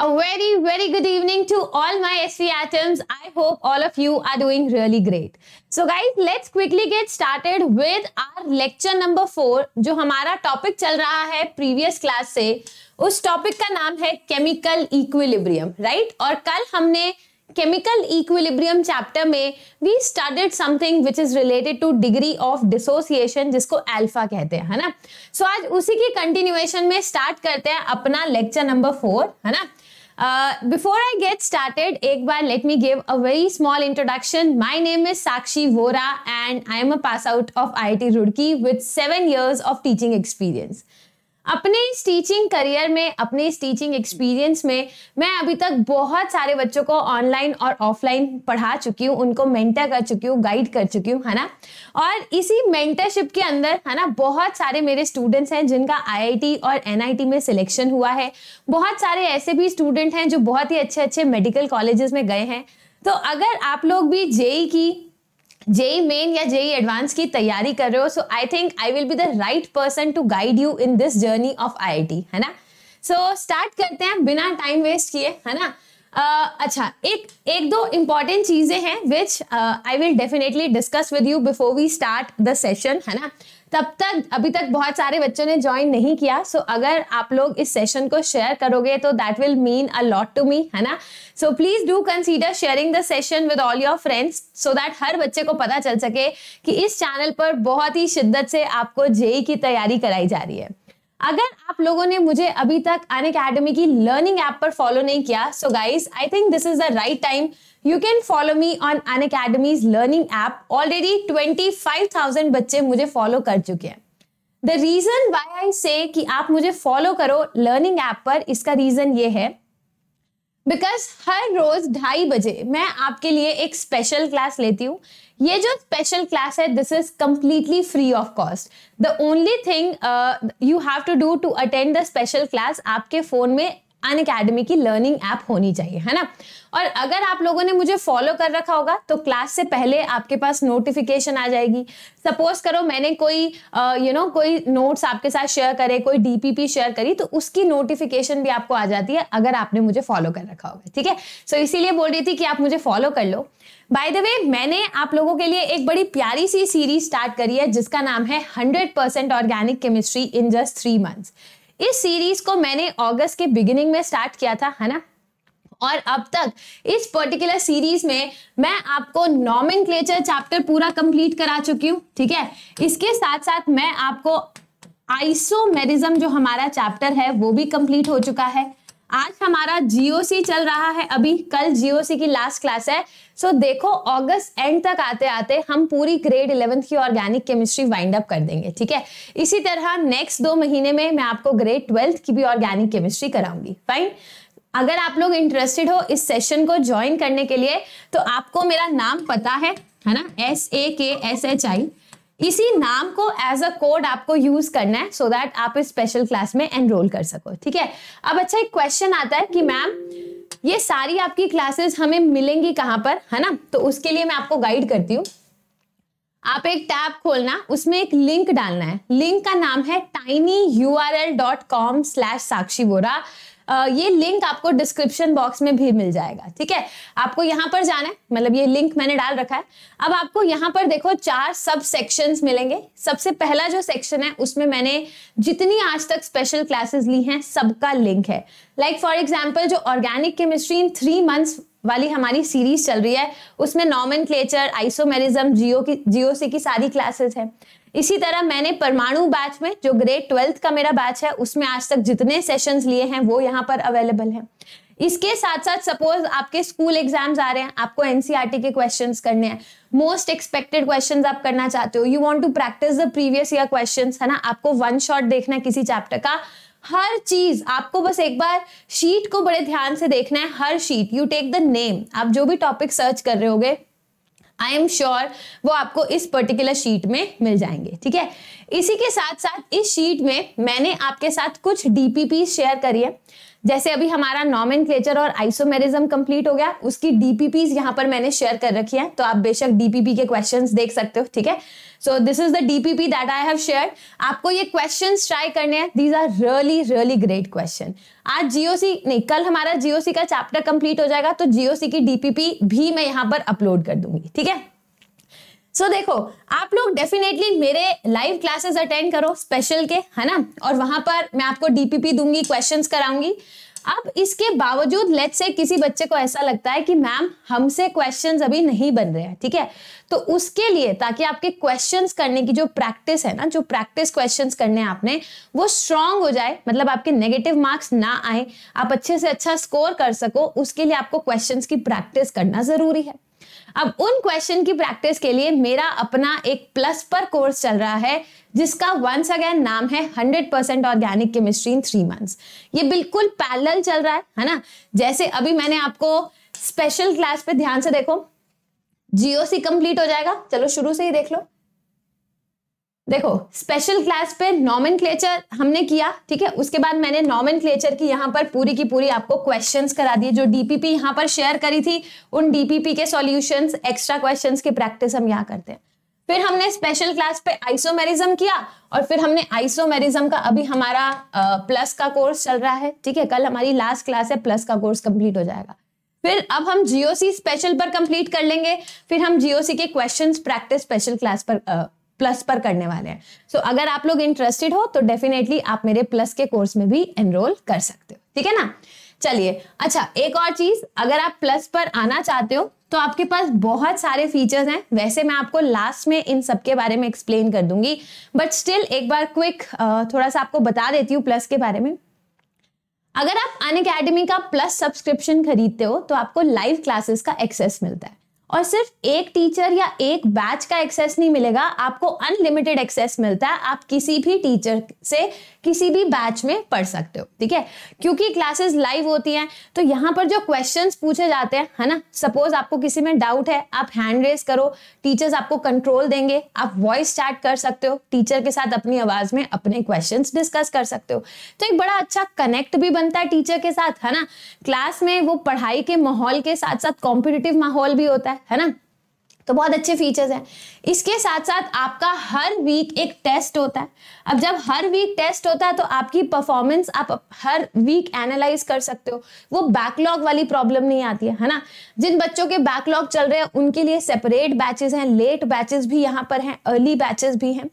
A very good evening to all my SV atoms. I hope all of you are doing really great. So guys, let's quickly get started with our lecture number 4. जो हमारा topic चल रहा है previous class से, उस topic का नाम है केमिकल इक्विलिब्रियम, राइट? और कल हमने केमिकल इक्विलिब्रियम चैप्टर में we studied something which is related to degree of dissociation, जिसको अल्फा कहते हैं, है ना? सो आज उसी की कंटिन्यूएशन में स्टार्ट करते हैं अपना लेक्चर नंबर 4, है ना? Before I get started, एक बार let me give a very small introduction. My name is Sakshi Vora and I am a pass out of IIT Roorkee with 7 years of teaching experience. अपने इस teaching career में, अपने इस teaching experience में मैं अभी तक बहुत सारे बच्चों को ऑनलाइन और ऑफलाइन पढ़ा चुकी हूँ, उनको मेंटर कर चुकी हूँ, गाइड कर चुकी हूँ, है ना? और इसी मेंटरशिप के अंदर, है ना, बहुत सारे मेरे स्टूडेंट्स हैं जिनका आईआईटी और एनआईटी में सिलेक्शन हुआ है। बहुत सारे ऐसे भी स्टूडेंट हैं जो बहुत ही अच्छे अच्छे मेडिकल कॉलेजेस में गए हैं। तो अगर आप लोग भी जेई मेन या जेई एडवांस की तैयारी कर रहे हो, so I think I will be the right person to guide you in this journey of IIT, है ना? सो स्टार्ट करते हैं बिना टाइम वेस्ट किए, है ना? अच्छा, एक दो इंपॉर्टेंट चीजें हैं which I will definitely discuss with you before we start the session, है ना? तब तक अभी तक बहुत सारे बच्चों ने ज्वाइन नहीं किया, सो अगर आप लोग इस सेशन को शेयर करोगे तो that will mean a lot to me, है ना? So please do consider sharing the session with all your friends so that हर बच्चे को पता चल सके कि इस चैनल पर बहुत ही शिद्दत से आपको जेई की तैयारी कराई जा रही है। अगर आप लोगों ने मुझे अभी तक अनअकैडमी की लर्निंग ऐप पर फॉलो नहीं किया, so guys I think this is the right time. You can follow me on Unacademy's learning app. Already 25,000 बच्चे मुझे फॉलो कर चुके हैं. The reason why I say कि आप मुझे फॉलो करो लर्निंग ऐप पर, इसका रीजन ये है बिकॉज हर रोज 2:30 बजे मैं आपके लिए एक स्पेशल क्लास लेती हूँ. ये जो स्पेशल क्लास है, this is completely free of cost. The only thing you have to do to attend the special class, आपके फोन में अनअकैडमी की लर्निंग ऐप होनी चाहिए, है ना? और अगर आप लोगों ने मुझे फॉलो कर रखा होगा तो क्लास से पहले आपके पास नोटिफिकेशन आ जाएगी. सपोज करो मैंने कोई कोई नोट्स आपके साथ शेयर करे, कोई डीपीपी शेयर करी, तो उसकी नोटिफिकेशन भी आपको आ जाती है अगर आपने मुझे फॉलो कर रखा होगा, ठीक है? सो इसीलिए बोल रही थी कि आप मुझे फॉलो कर लो. बाय द वे, मैंने आप लोगों के लिए एक बड़ी प्यारी सी सीरीज स्टार्ट करी है जिसका नाम है 100% organic chemistry in just 3 months. इस सीरीज को मैंने अगस्त के बिगिनिंग में स्टार्ट किया था, है ना? और अब तक इस पर्टिकुलर सीरीज में मैं आपको नॉमेनक्लेचर चैप्टर पूरा कंप्लीट करा चुकी हूँ, ठीक है? इसके साथ साथ मैं आपको आइसोमेरिज्म जो हमारा चैप्टर है वो भी कंप्लीट हो चुका है. आज हमारा जीओसी चल रहा है, अभी कल जीओसी की लास्ट क्लास है. सो देखो, अगस्त एंड तक आते आते हम पूरी ग्रेड 11th की ऑर्गेनिक केमिस्ट्री वाइंड अप कर देंगे, ठीक है? इसी तरह नेक्स्ट 2 महीने में मैं आपको ग्रेड 12th की भी ऑर्गेनिक केमिस्ट्री कराऊंगी. फाइन. अगर आप लोग इंटरेस्टेड हो इस सेशन को ज्वाइन करने के लिए तो आपको मेरा नाम पता है ना? SAKSHI. इसी नाम को एज अ कोड आपको यूज करना है सो दैट आप इस स्पेशल क्लास में एनरोल कर सको, ठीक है? अब अच्छा, एक क्वेश्चन आता है कि मैम ये सारी आपकी क्लासेस हमें मिलेंगी कहां पर, है ना? तो उसके लिए मैं आपको गाइड करती हूँ. आप एक टैब खोलना, उसमें एक लिंक डालना है. लिंक का नाम है tinyurl.com/Sakshi Vora. ये लिंक आपको डिस्क्रिप्शन बॉक्स में भी मिल जाएगा, ठीक है? आपको यहाँ पर जाना है, मतलब ये लिंक मैंने डाल रखा है. अब आपको यहाँ पर देखो 4 सब सेक्शंस मिलेंगे. सबसे पहला जो सेक्शन है उसमें मैंने जितनी आज तक स्पेशल क्लासेस ली हैं सबका लिंक है. लाइक फॉर एग्जांपल, जो ऑर्गेनिक केमिस्ट्री इन 3 months वाली हमारी सीरीज चल रही है उसमें नॉमेनक्लेचर, आइसोमेरिज्म, जीओसी की सारी क्लासेस हैं. इसी तरह मैंने परमाणु बैच में, जो ग्रेड 12th का मेरा बैच है, उसमें आज तक जितने सेशंस लिए हैं वो यहाँ पर अवेलेबल हैं. इसके साथ साथ सपोज आपके स्कूल एग्जाम्स आ रहे हैं, आपको एनसीईआरटी के क्वेश्चंस करने हैं, मोस्ट एक्सपेक्टेड क्वेश्चंस आप करना चाहते हो, you want to practise the previous year questions, है ना? आपको 1 शॉट देखना है किसी चैप्टर का. हर चीज आपको बस एक बार शीट को बड़े ध्यान से देखना है. हर sheet, you take the name, आप जो भी टॉपिक सर्च कर रहे होगे आई एम श्योर वो आपको इस पर्टिकुलर शीट में मिल जाएंगे, ठीक है। इसी के साथ साथ इस शीट में मैंने आपके साथ कुछ डीपीपी शेयर करी है। जैसे अभी हमारा नॉमेनक्लेचर और आइसोमेरिज्म कंप्लीट हो गया, उसकी डीपीपीज यहाँ पर मैंने शेयर कर रखी है, तो आप बेशक डीपीपी के क्वेश्चंस देख सकते हो, ठीक है। So this is the DPP that I have shared. आपको ये क्वेश्चंस ट्राई करने हैं, these are really really great question. आज जीओसी नहीं, कल हमारा जीओसी का चैप्टर कंप्लीट हो जाएगा, तो जीओसी की डीपीपी भी मैं यहाँ पर अपलोड कर दूंगी, ठीक है। सो देखो, आप लोग डेफिनेटली मेरे लाइव क्लासेस अटेंड करो स्पेशल के, है ना, और वहां पर मैं आपको डीपीपी दूंगी, क्वेश्चंस कराऊंगी। अब इसके बावजूद लेट्स से किसी बच्चे को ऐसा लगता है कि मैम हमसे क्वेश्चंस अभी नहीं बन रहे हैं, ठीक है, तो उसके लिए ताकि आपके क्वेश्चंस करने की जो प्रैक्टिस है ना, जो प्रैक्टिस क्वेश्चंस करने आपने वो स्ट्रांग हो जाए, मतलब आपके नेगेटिव मार्क्स ना आए, आप अच्छे से अच्छा स्कोर कर सको, उसके लिए आपको क्वेश्चंस की प्रैक्टिस करना जरूरी है। अब उन क्वेश्चन की प्रैक्टिस के लिए मेरा अपना एक प्लस पर कोर्स चल रहा है, जिसका वंस अगेन नाम है 100% ऑर्गेनिक केमिस्ट्री इन 3 months। ये बिल्कुल पैरेलल चल रहा है ना। जैसे अभी मैंने आपको स्पेशल क्लास पे ध्यान से देखो, जीओसी कंप्लीट हो जाएगा, चलो शुरू से ही देख लो। देखो, स्पेशल क्लास पे नॉमेनक्लेचर हमने किया, ठीक है, उसके बाद मैंने नॉमेनक्लेचर की यहाँ पर पूरी की पूरी आपको क्वेश्चंस करा दिए, जो डीपीपी यहाँ पर शेयर करी थी, उन डीपीपी के सॉल्यूशंस, एक्स्ट्रा क्वेश्चंस की प्रैक्टिस हम यहाँ करते हैं। फिर हमने स्पेशल क्लास पे आइसोमेरिज्म किया, और फिर हमने आइसोमेरिज्म का अभी हमारा प्लस का कोर्स चल रहा है, ठीक है, कल हमारी लास्ट क्लास है, प्लस का कोर्स कंप्लीट हो जाएगा। फिर अब हम जीओसी स्पेशल पर कंप्लीट कर लेंगे, फिर हम जीओसी के क्वेश्चंस प्रैक्टिस स्पेशल क्लास पर प्लस पर करने वाले हैं। सो अगर आप लोग इंटरेस्टेड हो तो डेफिनेटली आप मेरे प्लस के कोर्स में भी एनरोल कर सकते हो, ठीक है ना। चलिए, अच्छा एक और चीज, अगर आप प्लस पर आना चाहते हो तो आपके पास बहुत सारे फीचर्स हैं। वैसे मैं आपको लास्ट में इन सब के बारे में एक्सप्लेन कर दूंगी, बट स्टिल एक बार क्विक थोड़ा सा आपको बता देती हूँ प्लस के बारे में। अगर आप अनअकैडमी का प्लस सब्सक्रिप्शन खरीदते हो तो आपको लाइव क्लासेस का एक्सेस मिलता है, और सिर्फ एक टीचर या एक बैच का एक्सेस नहीं मिलेगा, आपको अनलिमिटेड एक्सेस मिलता है। आप किसी भी टीचर से किसी भी बैच में पढ़ सकते हो, ठीक है, क्योंकि क्लासेस लाइव होती हैं। तो यहाँ पर जो क्वेश्चंस पूछे जाते हैं, है ना, सपोज आपको किसी में डाउट है, आप हैंड रेज करो, टीचर्स आपको कंट्रोल देंगे, आप वॉइस चैट कर सकते हो, टीचर के साथ अपनी आवाज में अपने क्वेश्चंस डिस्कस कर सकते हो। तो एक बड़ा अच्छा कनेक्ट भी बनता है टीचर के साथ, है ना। क्लास में वो पढ़ाई के माहौल के साथ साथ कॉम्पिटिटिव माहौल भी होता है ना। तो बहुत अच्छे फीचर्स हैं। इसके साथ साथ आपका हर वीक एक टेस्ट होता है। अब जब हर वीक टेस्ट होता है तो आपकी परफॉर्मेंस आप हर वीक एनालाइज कर सकते हो, वो बैकलॉग वाली प्रॉब्लम नहीं आती है ना। जिन बच्चों के बैकलॉग चल रहे हैं उनके लिए सेपरेट बैचेस हैं, लेट बैचेस भी यहाँ पर हैं, अर्ली बैचेस भी हैं।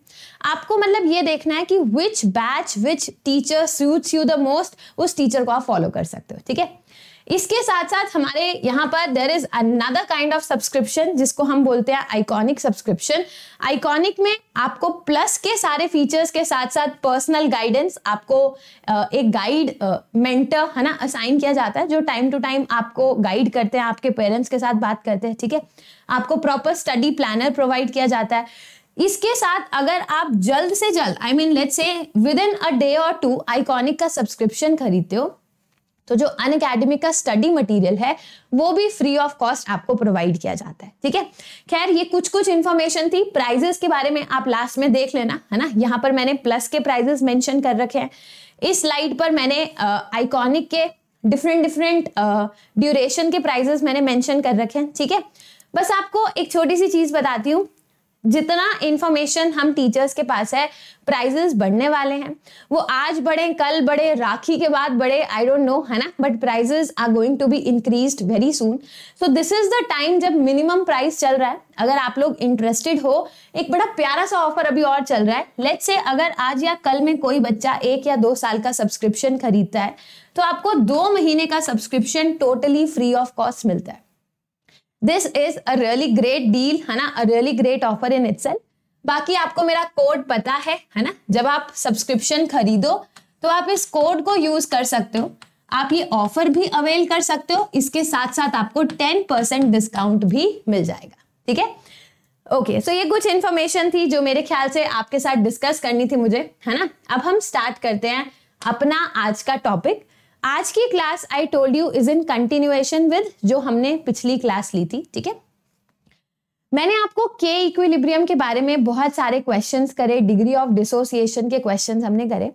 आपको मतलब ये देखना है कि which batch which teacher suits you the most, उस टीचर को आप फॉलो कर सकते हो, ठीक है। इसके साथ साथ हमारे यहाँ पर there is another kind of subscription जिसको हम बोलते हैं आइकॉनिक सब्सक्रिप्शन। आइकॉनिक में आपको प्लस के सारे फीचर्स के साथ साथ पर्सनल गाइडेंस, आपको एक गाइड मेंटर, है ना, असाइन किया जाता है, जो टाइम टू टाइम आपको गाइड करते हैं, आपके पेरेंट्स के साथ बात करते हैं, ठीक है। आपको प्रॉपर स्टडी प्लानर प्रोवाइड किया जाता है। इसके साथ अगर आप जल्द से जल्द, I mean let's say with in a day और 2 आइकॉनिक का सब्सक्रिप्शन खरीदते हो, तो जो अनअकैडमी का स्टडी मटेरियल है वो भी फ्री ऑफ कॉस्ट आपको प्रोवाइड किया जाता है, ठीक है। खैर, ये कुछ इन्फॉर्मेशन थी। प्राइजेस के बारे में आप लास्ट में देख लेना, है ना। यहाँ पर मैंने प्लस के प्राइजेस मेंशन कर रखे हैं। इस स्लाइड पर मैंने आइकॉनिक के डिफरेंट ड्यूरेशन के प्राइजेस मैंने मेंशन कर रखे हैं, ठीक है। बस आपको एक छोटी सी चीज बताती हूँ, जितना इंफॉर्मेशन हम टीचर्स के पास है, प्राइजेस बढ़ने वाले हैं। वो आज बढ़े, कल बढ़े, राखी के बाद बढ़े, आई डोंट नो, है ना, but prices are going to be increased very soon. So this is the time जब मिनिमम प्राइस चल रहा है। अगर आप लोग इंटरेस्टेड हो, एक बड़ा प्यारा सा ऑफर अभी और चल रहा है। लेट्स से अगर आज या कल में कोई बच्चा 1 या 2 साल का सब्सक्रिप्शन खरीदता है तो आपको 2 महीने का subscription totally free of cost मिलता है। This is a really great deal, है ना, अ really great offer in itself. बाकी आपको मेरा कोड पता है ना, जब आप सब्सक्रिप्शन खरीदो तो आप इस कोड को यूज कर सकते हो, आप ये ऑफर भी अवेल कर सकते हो। इसके साथ साथ आपको 10% डिस्काउंट भी मिल जाएगा, ठीक है। ओके, सो ये कुछ इंफॉर्मेशन थी जो मेरे ख्याल से आपके साथ डिस्कस करनी थी मुझे, है ना। अब हम स्टार्ट करते हैं अपना आज का टॉपिक। आज की class I told you is in continuation with जो हमने पिछली क्लास ली थी, ठीक है। मैंने आपको के इक्विलिब्रियम के बारे में बहुत सारे क्वेश्चंस करे, डिग्री ऑफ डिसोसिएशन के क्वेश्चंस हमने करे।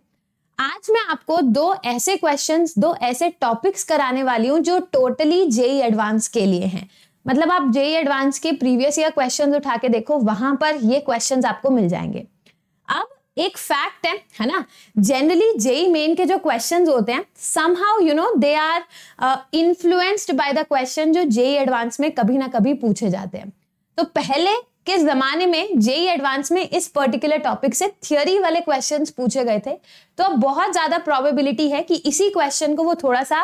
आज मैं आपको दो ऐसे क्वेश्चंस, दो ऐसे टॉपिक्स कराने वाली हूं जो टोटली जेईई एडवांस के लिए हैं। मतलब आप जेईई एडवांस के प्रीवियस ईयर क्वेश्चंस उठा के देखो, वहां पर ये क्वेश्चंस आपको मिल जाएंगे। अब एक फैक्ट है ना, जनरली जेईई मेन के जो क्वेश्चंस होते हैं somehow you know they are influenced by the question जो जेईई एडवांस में कभी ना कभी पूछे जाते हैं। तो पहले के जमाने में जेईई एडवांस में इस पर्टिकुलर टॉपिक से थियरी वाले क्वेश्चंस पूछे गए थे, तो अब बहुत ज्यादा प्रोबेबिलिटी है कि इसी क्वेश्चन को वो थोड़ा सा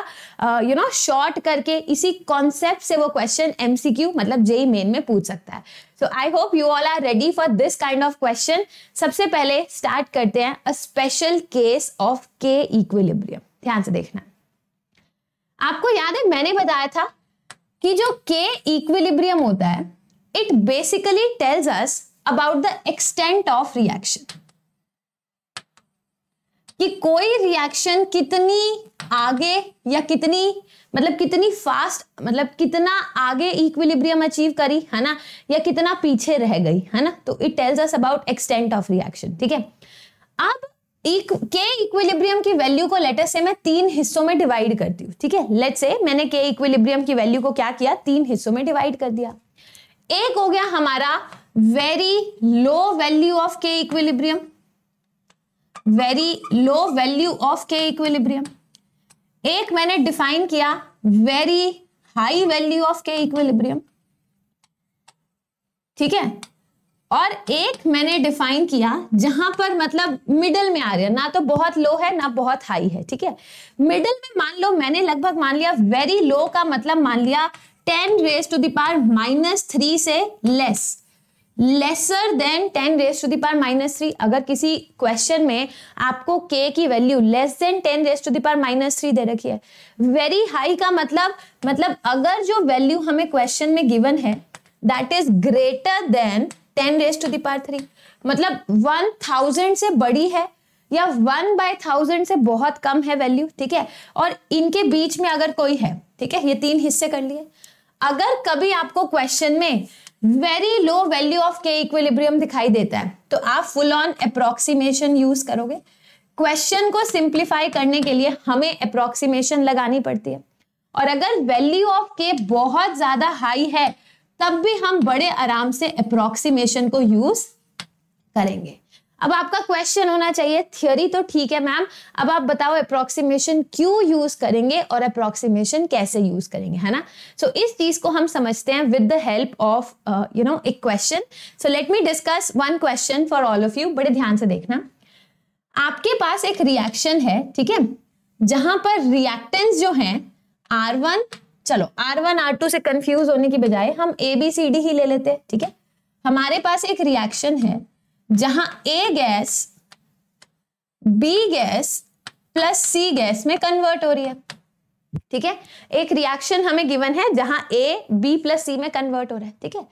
शॉर्ट करके इसी कॉन्सेप्ट से वो क्वेश्चन एमसीक्यू मतलब जेईई मेन में पूछ सकता है। So I hope you all are ready for this kind of question. सबसे पहले स्टार्ट करते हैं a special case of K equilibrium. ध्यान से देखना, आपको याद है मैंने बताया था कि जो के इक्विलिब्रियम होता है it basically tells us about the extent of reaction, कि कोई रिएक्शन कितनी आगे या कितनी फास्ट, मतलब कितना आगे इक्विलिब्रियम अचीव करी है ना, या कितना पीछे रह गई है ना। तो it tells us about extent of reaction. ठीक है, अब के इक्विलिब्रियम की वैल्यू को लेटर से मैं 3 हिस्सों में डिवाइड करती हूँ। ठीक है, लेट्स से मैंने के इक्विलिब्रियम की वैल्यू को क्या किया, 3 हिस्सों में डिवाइड कर दिया। एक हो गया हमारा very low value of K equilibrium, very low value of K equilibrium. एक मैंने डिफाइन किया very high value of K equilibrium. ठीक है, और एक मैंने डिफाइन किया जहां पर मतलब मिडल में आ रहा है, ना तो बहुत लो है ना बहुत हाई है। ठीक है, मिडल में मान लो मैंने लगभग मान लिया वेरी लो का मतलब मान लिया 10 raised to the power -3 से less, lesser than 10 raised to the power -3। अगर किसी क्वेश्चन में आपको के की value less than 10 raised to the power -3 दे रखी है। वेरी हाई का मतलब अगर जो वैल्यू हमें क्वेश्चन में गिवन है that is greater than 10 raised to the power 3, मतलब 1000 से बड़ी है या 1/1000 से बहुत कम है वैल्यू। ठीक है, और इनके बीच में अगर कोई है, ठीक है, ये 3 हिस्से कर लिए। अगर कभी आपको क्वेश्चन में very low value of K equilibrium दिखाई देता है तो आप फुल ऑन अप्रोक्सीमेशन यूज करोगे। क्वेश्चन को सिंप्लीफाई करने के लिए हमें अप्रोक्सीमेशन लगानी पड़ती है, और अगर वैल्यू ऑफ के बहुत ज्यादा हाई है तब भी हम बड़े आराम से अप्रोक्सीमेशन को यूज करेंगे। अब आपका क्वेश्चन होना चाहिए थियोरी तो ठीक है मैम, अब आप बताओ अप्रोक्सीमेशन क्यों यूज करेंगे और अप्रोक्सीमेशन कैसे यूज करेंगे, है ना। सो इस चीज को हम समझते हैं विद द हेल्प ऑफ एक question. So let me discuss one question for all of you. बड़े ध्यान से देखना, आपके पास एक रिएक्शन है, ठीक है, जहां पर रिएक्टेंस जो है R1, चलो R1 R2 से कंफ्यूज होने की बजाय हम ABCD ही ले लेते हैं। ठीक है, हमारे पास एक रिएक्शन है जहां A gas B gas plus C gas में कन्वर्ट हो रही है। ठीक है, एक रिएक्शन हमें गिवन है जहां A B प्लस C में कन्वर्ट हो रहा है। ठीक है,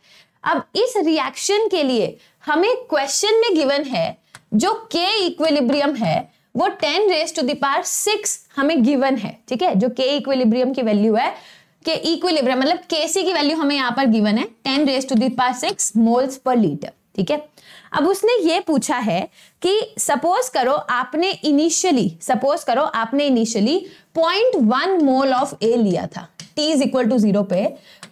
अब इस रिएक्शन के लिए हमें क्वेश्चन में गिवन है जो K इक्विलिब्रियम है वो 10 raised to the power 6 हमें गिवन है। ठीक है, जो K इक्विलिब्रियम की वैल्यू है, K इक्विलिब्रियम मतलब Kc की वैल्यू हमें यहां पर गिवन है 10 raised to the power 6 moles per litre. ठीक है, अब उसने ये पूछा है कि सपोज करो आपने इनिशियली 0.1 मोल ऑफ A लिया था, T is equal to 0 पे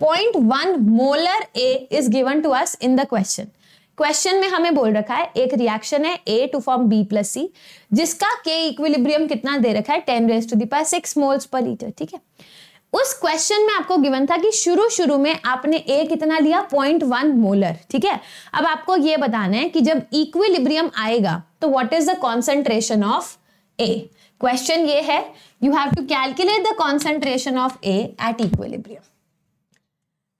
0.1 molar A is given to us in the question। Question में हमें बोल रखा है एक रिएक्शन है A to form B plus C जिसका K इक्विलिब्रियम कितना दे रखा है 10 raised to the power 6 moles per litre. ठीक है, उस क्वेश्चन में आपको गिवन था कि शुरू में आपने A कितना लिया 0.1 मोलर। ठीक है, अब आपको ये बताना है कि जब इक्विलिब्रियम आएगा तो what is the concentration of A। Question ये है, you have to calculate the concentration of A at equilibrium.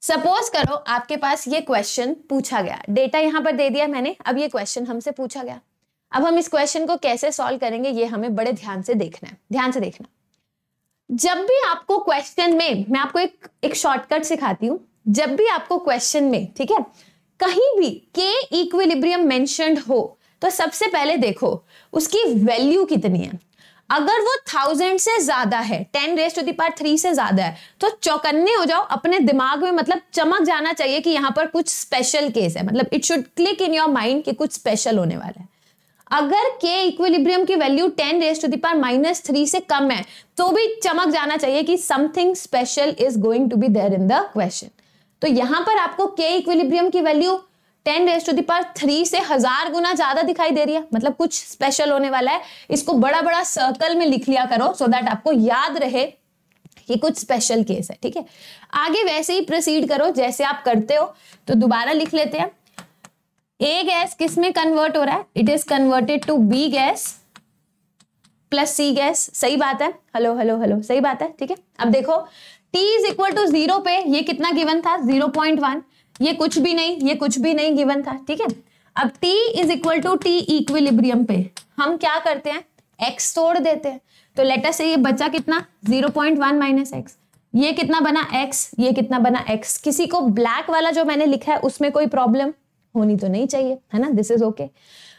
Suppose करो आपके पास ये क्वेश्चन पूछा गया, डेटा यहां पर दे दिया मैंने, अब ये क्वेश्चन हमसे पूछा गया। अब हम इस क्वेश्चन को कैसे सॉल्व करेंगे ये हमें बड़े ध्यान से देखना है। ध्यान से देखना, जब भी आपको क्वेश्चन में, मैं आपको एक शॉर्टकट सिखाती हूं, जब भी आपको क्वेश्चन में, ठीक है, कहीं भी के इक्विलिब्रियम मेंशन्ड हो तो सबसे पहले देखो उसकी वैल्यू कितनी है। अगर वो 1000 से ज्यादा है, 10⁻³ से ज्यादा है, तो चौकन्ने हो जाओ अपने दिमाग में, मतलब चमक जाना चाहिए कि यहां पर कुछ स्पेशल केस है, मतलब it should click in your mind कि कुछ स्पेशल होने वाला है। अगर k इक्विलिब्रियम की वैल्यू 10⁻³ से कम है तो भी चमक जाना चाहिए कि something special is going to be there in the question. तो यहां पर आपको k इक्विलिब्रियम की वैल्यू 10⁻³ से 1000 गुना ज्यादा दिखाई दे रही है, मतलब कुछ स्पेशल होने वाला है। इसको बड़ा बड़ा सर्कल में लिख लिया करो सो दैट आपको याद रहे कि कुछ स्पेशल केस है, ठीक है। आगे वैसे ही प्रोसीड करो जैसे आप करते हो। तो दोबारा लिख लेते हैं, ए गैस किस में कन्वर्ट हो रहा है, it is converted to B gas plus C gas. सही बात है, हेलो हेलो हेलो, सही बात है, ठीक है। अब देखो t इज इक्वल टू 0 पे ये कितना गिवन था, 0.1, ये कुछ भी नहीं, ये कुछ भी नहीं गिवन था, ठीक है। अब t is equal to t equilibrium पे हम क्या करते हैं, x तोड़ देते हैं। तो लेट अस से ये बचा कितना, 0.1 माइनस x, ये कितना बना x, ये कितना बना x। किसी को ब्लैक वाला जो मैंने लिखा है उसमें कोई प्रॉब्लम होनी तो नहीं चाहिए, है ना, दिस इज ओके।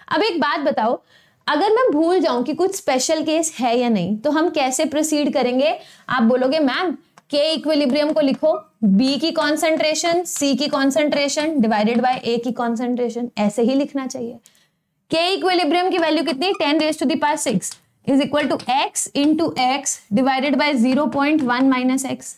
अब एक बात बताओ, अगर मैं भूल जाऊं कि कुछ स्पेशल केस है या नहीं तो हम कैसे प्रोसीड करेंगे। आप बोलोगे मैम k इक्विलिब्रियम को लिखो b की कॉन्सेंट्रेशन, c की कॉन्सेंट्रेशन डिवाइडेड बाय a की कॉन्सेंट्रेशन, ऐसे ही लिखना चाहिए। k इक्विलिब्रियम की वैल्यू कितनी, 10⁻6 is equal to x into X divided by 0.1 minus X,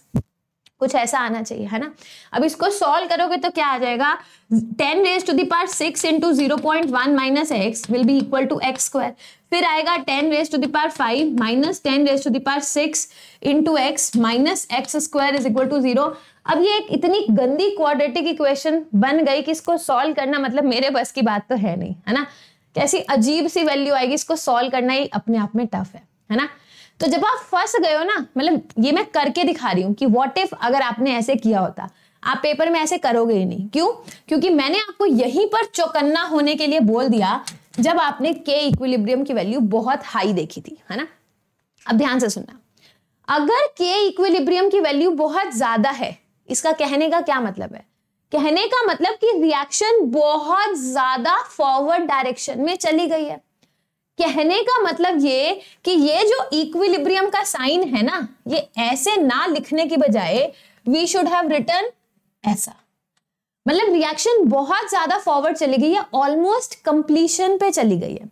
कुछ ऐसा आना चाहिए, है ना। अब इसको सॉल्व करोगे तो क्या आ जाएगा, 10⁻6 into 0.1 minus X will be equal to x²। फिर आएगा 10⁻5 minus 10⁻6 into X minus x² is equal to 0। अब ये एक इतनी गंदी क्वाड्रेटिक इक्वेशन बन गई कि इसको सॉल्व करना मतलब मेरे बस की बात तो है नहीं, है ना। कैसी अजीब सी वैल्यू आएगी, इसको सॉल्व करना ही अपने आप में टफ है ना। तो जब आप फंस गए हो ना, मतलब ये मैं करके दिखा रही हूं कि व्हाट इफ अगर आपने ऐसे किया होता, आप पेपर में ऐसे करोगे ही नहीं। क्यों, क्योंकि मैंने आपको यहीं पर चौकन्ना होने के लिए बोल दिया जब आपने k इक्विलिब्रियम की वैल्यू बहुत हाई देखी थी, है ना। अब ध्यान से सुनना, अगर k इक्विलिब्रियम की वैल्यू बहुत ज्यादा है, इसका कहने का क्या मतलब है, कहने का मतलब कि रिएक्शन बहुत ज्यादा फॉरवर्ड डायरेक्शन में चली गई है। कहने का मतलब ये कि ये जो इक्विलिब्रियम का साइन है ना, ये ऐसे ना लिखने की बजाय वी शुड हैव रिटन ऐसा, मतलब रिएक्शन बहुत ज्यादा फॉरवर्ड चली गई है, ऑलमोस्ट कंप्लीशन पे चली गई है।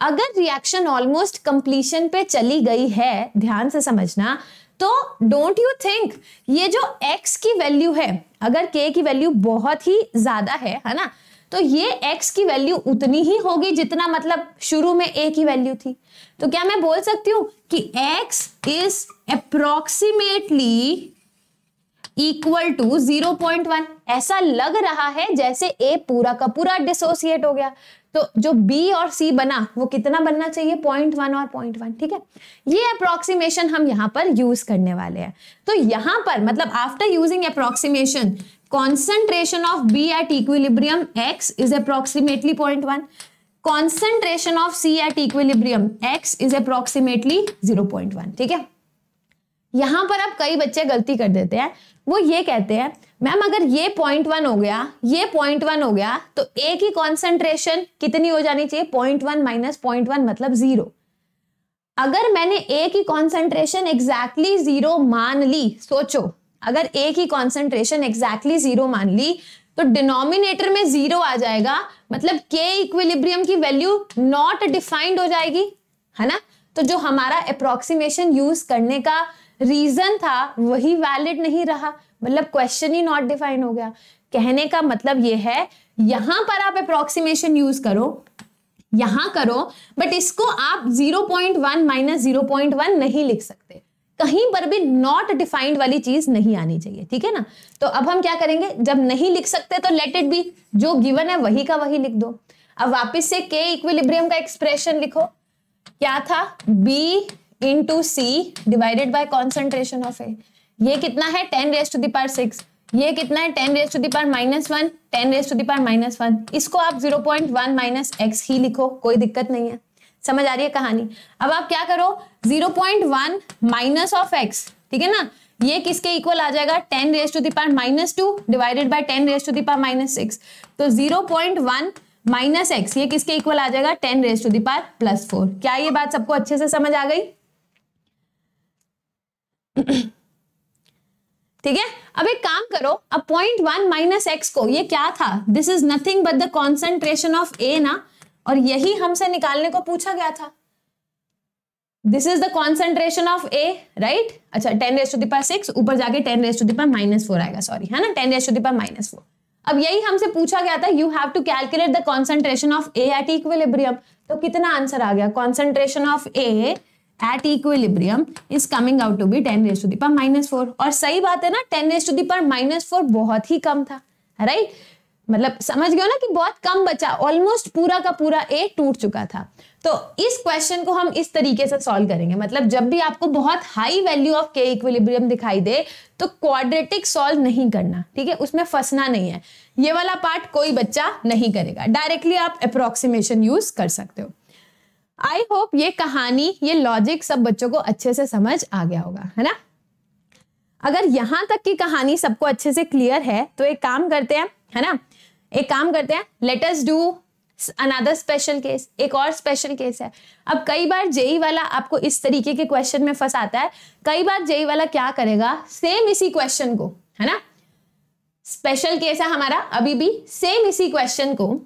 अगर रिएक्शन ऑलमोस्ट कंप्लीशन पे चली गई है, ध्यान से समझना, तो डोंट यू थिंक ये जो x की वैल्यू है, अगर k की वैल्यू बहुत ही ज्यादा है ना, तो ये x की वैल्यू उतनी ही होगी जितना मतलब शुरू में a की वैल्यू थी। तो क्या मैं बोल सकती हूं कि x is approximately equal to 0.1। ऐसा लग रहा है जैसे a पूरा का पूरा डिसोसिएट हो गया, तो जो b और c बना वो कितना बनना चाहिए, 0.1 और 0.1, ठीक है। ये अप्रोक्सीमेशन हम यहां पर यूज करने वाले हैं। तो यहां पर मतलब after using approximation, concentration of B at equilibrium X is approximately 0.1. Concentration of C at equilibrium X is approximately 0.1, ठीक है। यहां पर अब कई बच्चे गलती कर देते हैं, वो ये कहते हैं मैम अगर ये 0.1 हो गया, ये 0.1 हो गया, तो A की कॉन्सेंट्रेशन कितनी हो जानी चाहिए, 0.1 माइनस 0.1 मतलब 0। अगर मैंने A की कॉन्सेंट्रेशन एग्जैक्टली 0 मान ली, सोचो अगर A की कॉन्सेंट्रेशन एग्जैक्टली 0 मान ली तो डिनोमिनेटर में 0 आ जाएगा, मतलब k इक्विलिब्रियम की वैल्यू नॉट डिफाइंड हो जाएगी, है ना। तो जो हमारा अप्रोक्सीमेशन यूज करने का रीजन था वही वैलिड नहीं रहा, मतलब क्वेश्चन ही नॉट डिफाइंड हो गया। कहने का मतलब ये है यहां पर आप अप्रोक्सीमेशन यूज करो, यहां करो, बट इसको आप 0.1 माइनस 0.1 नहीं लिख सकते, कहीं पर भी नॉट डिफाइंड वाली चीज नहीं आनी चाहिए, ठीक है ना। तो अब हम क्या करेंगे, जब नहीं लिख सकते तो लेट इट बी, जो गिवन है वही का वही लिख दो। अब वापस से k इक्विलिब्रियम का एक्सप्रेशन लिखो, क्या था, b into C divided by concentration of a। ये कितना है 10⁻6, ये कितना है 10⁻⁻1, 10⁻⁻1। इसको आप 0.1 माइनस x ही लिखो, कोई दिक्कत नहीं है। समझ आ रही है कहानी। अब आप क्या करो, 0.1 माइनस ऑफ x, ठीक है ना, ये किसके इक्वल आ जाएगा, 10⁻⁻2 डिवाइडेड बाय 10⁻⁻6। तो 0.1 माइनस x ये किसके इक्वल आ जाएगा, 10⁻+4। क्या ये बात सबको अच्छे से समझ आ गई। ठीक है, अब एक काम करो, अब 0.1 माइनस एक्स को, ये क्या था, this is nothing but the concentration of A ना, और यही हमसे निकालने को पूछा गया था। This is the concentration of A, right. अच्छा 10⁻⁶, ऊपर जाके 10⁻⁻⁴ आएगा, सॉरी, है ना, 10⁻⁻⁴। अब यही हमसे पूछा गया था, you have to calculate the concentration of A at equilibrium. तो कितना आंसर आ गया, concentration of A at equilibrium is coming out to be 10⁻⁻⁴। और सही बात है ना, 10⁻⁻⁴ बहुत ही कम था, राइट। मतलब समझ गए ना कि बहुत कम बचा, ऑलमोस्ट पूरा का पूरा ए टूट चुका था। तो इस क्वेश्चन को हम इस तरीके से सॉल्व करेंगे, मतलब जब भी आपको बहुत high value of K equilibrium दिखाई दे तो क्वाड्रेटिक सॉल्व नहीं करना, ठीक है, उसमें फंसना नहीं है। ये वाला पार्ट कोई बच्चा नहीं करेगा, डायरेक्टली आप अप्रोक्सीमेशन यूज कर सकते हो। आई होप ये कहानी, ये लॉजिक सब बच्चों को अच्छे से समझ आ गया होगा, है ना। अगर यहां तक की कहानी सबको अच्छे से क्लियर है तो एक काम करते हैं, है ना, एक काम करते हैं, let us do another special case. एक और स्पेशल केस है। अब कई बार जेई वाला आपको इस तरीके के क्वेश्चन में फंसाता है, कई बार जेई वाला क्या करेगा, सेम इसी क्वेश्चन को, है ना, स्पेशल केस है हमारा अभी भी, सेम इसी क्वेश्चन को,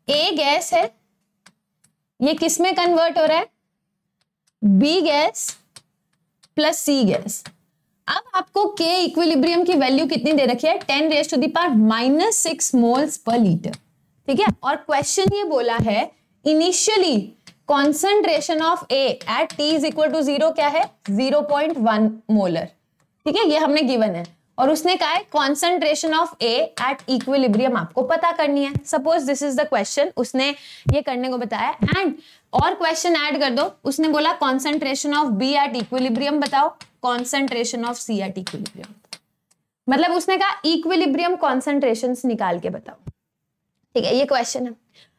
ए गैस है, ये किस में कन्वर्ट हो रहा है, B gas plus C gas. अब आपको के इक्विलिब्रियम की वैल्यू कितनी दे रखी है, 10⁻⁻⁶ मोल्स पर लीटर, ठीक है। और क्वेश्चन ये बोला है initially concentration of A at T is equal to 0 क्या है, 0.1 मोलर, ठीक है, ये हमने गिवन है। और उसने कहा है concentration of A at equilibrium आपको पता करनी है। Suppose this is the question, उसने ये करने को बताया, एंड और क्वेश्चन ऐड कर दो, उसने बोला concentration of B at equilibrium बताओ, concentration of C at equilibrium, मतलब उसने कहा इक्विलिब्रियम कॉन्सेंट्रेशंस निकाल के बताओ, ठीक है, ये क्वेश्चन है।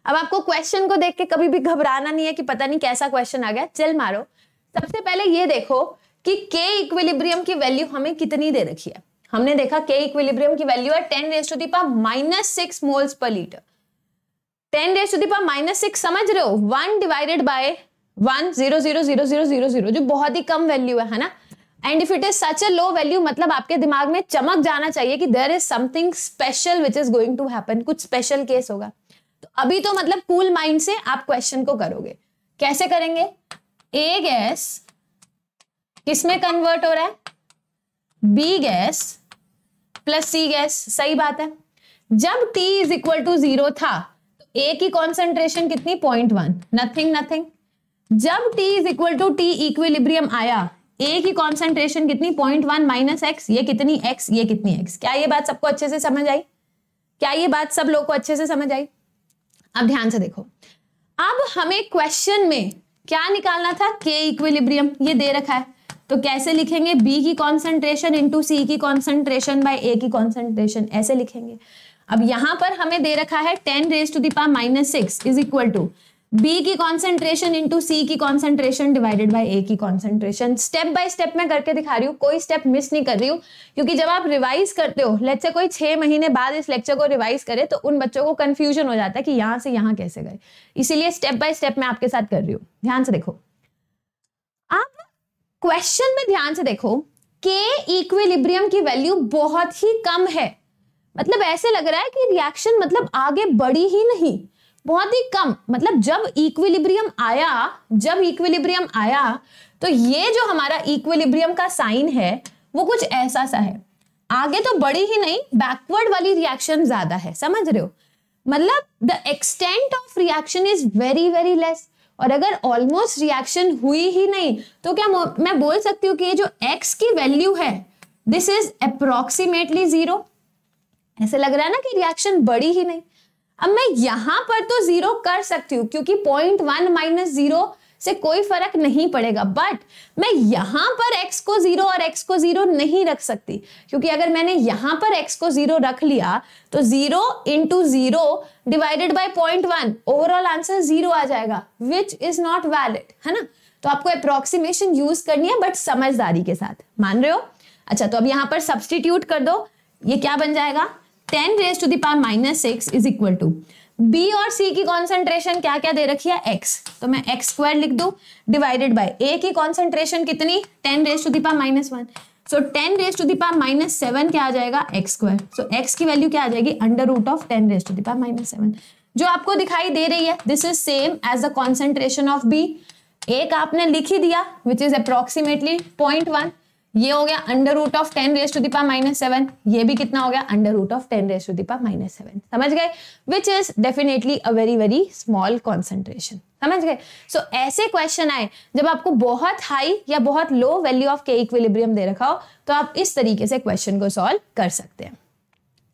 अब आपको क्वेश्चन को देख के कभी भी घबराना नहीं है कि पता नहीं कैसा क्वेश्चन आ गया, चिल मारो। सबसे पहले ये देखो कि के इक्विलिब्रियम की वैल्यू हमें कितनी दे रखी है। हमने देखा के इक्विलिब्रियम की वैल्यू है 10⁻⁻⁶ मोल्स पर लीटर। 10⁻⁻⁶ समझ रहे हो, 1 डिवाइडेड बाय 1,0,0,0,0,0,0 जो बहुत ही कम वैल्यू है ना। And if it is such a low value, मतलब आपके दिमाग में चमक जाना चाहिए कि there is something special which is going to happen, कुछ स्पेशल केस होगा। तो अभी तो मतलब कूल माइंड से आप क्वेश्चन को करोगे। कैसे करेंगे, ए गैस किसमें कन्वर्ट हो रहा है, B gas plus C gas, सही बात है। जब t इज इक्वल टू 0 था तो a की कॉन्सेंट्रेशन कितनी, 0.1, नथिंग। जब t is equal to t equilibrium आया, a की कॉन्सेंट्रेशन कितनी, 0.1 माइनस x, ये कितनी x, ये कितनी x। क्या ये बात सबको अच्छे से समझ आई, क्या ये बात सब लोग को अच्छे से समझ आई। अब ध्यान से देखो, अब हमें क्वेश्चन में क्या निकालना था, के इक्विलिब्रियम, ये दे रखा है, तो कैसे लिखेंगे, b की कॉन्सेंट्रेशन इंटू सी की कॉन्सेंट्रेशन बाय a की कॉन्सेंट्रेशन, ऐसे लिखेंगे। अब यहां पर हमें दे रखा है 10⁻⁻⁶ इज इक्वल टू b की कॉन्सेंट्रेशन इंटू सी की कॉन्सेंट्रेशन डिवाइडेड बाय a की कॉन्सेंट्रेशन। स्टेप बाय स्टेप मैं करके दिखा रही हूँ, कोई स्टेप मिस नहीं कर रही हूँ, क्योंकि जब आप रिवाइज करते हो, लेट्स से कोई 6 महीने बाद इस लेक्चर को रिवाइज करे तो उन बच्चों को कंफ्यूजन हो जाता है कि यहां से यहां कैसे गए, इसीलिए स्टेप बाय स्टेप मैं आपके साथ कर रही हूँ। ध्यान से देखो, आप क्वेश्चन में ध्यान से देखो, के इक्विलिब्रियम की वैल्यू बहुत ही कम है, मतलब ऐसे लग रहा है कि रिएक्शन मतलब आगे बढ़ी ही नहीं, बहुत ही कम। मतलब जब इक्विलिब्रियम आया तो ये जो हमारा इक्विलिब्रियम का साइन है वो कुछ ऐसा सा है, आगे तो बढ़ी ही नहीं, बैकवर्ड वाली रिएक्शन ज्यादा है, समझ रहे हो, मतलब the extent of reaction is very very less. और अगर ऑलमोस्ट रिएक्शन हुई ही नहीं तो क्या मैं बोल सकती हूँ कि ये जो x की वैल्यू है दिस इज अप्रोक्सीमेटली 0। ऐसे लग रहा है ना कि रिएक्शन बढ़ी ही नहीं। अब मैं यहां पर तो 0 कर सकती हूँ क्योंकि 0.1 माइनस 0 से कोई फर्क नहीं पड़ेगा, बट मैं यहां पर x को 0 और x को 0 नहीं रख सकती, क्योंकि अगर मैंने यहां पर x को 0 रख लिया तो 0 into 0 divided by 0.1, overall answer 0 आ जाएगा, विच इज नॉट वैलिड, है ना। तो आपको अप्रोक्सीमेशन यूज करनी है, बट समझदारी के साथ, मान रहे हो। अच्छा, तो अब यहां पर सब्सटीट्यूट कर दो, ये क्या बन जाएगा, 10⁻⁻⁶ इज इक्वल टू बी और सी की कॉन्सेंट्रेशन क्या क्या दे रखी है, एक्स, तो मैं एक्स स्क्वायर लिख दूं डिवाइडेड बाय ए की कॉन्सेंट्रेशन कितनी 10 raise to the power -1, so 10 raise to the power -7 क्या आ जाएगा एक्स स्क्वायर, सो एक्स की वैल्यू क्या आ जाएगी under root of 10 raise to the power -7 जो आपको दिखाई दे रही है। This is same as the concentration of B, एक आपने लिख ही दिया विच इज अप्रोक्सीमेटली 0.1, ये हो गया under root of 10 raise to the power -7, ये भी कितना हो गया under root of 10 raise to the power -7, समझ गए, which is definitely a very very small concentration, समझ गए। सो ऐसे क्वेश्चन आए जब आपको बहुत हाई या बहुत low value of K equilibrium दे रखा हो तो आप इस तरीके से क्वेश्चन को सॉल्व कर सकते हैं।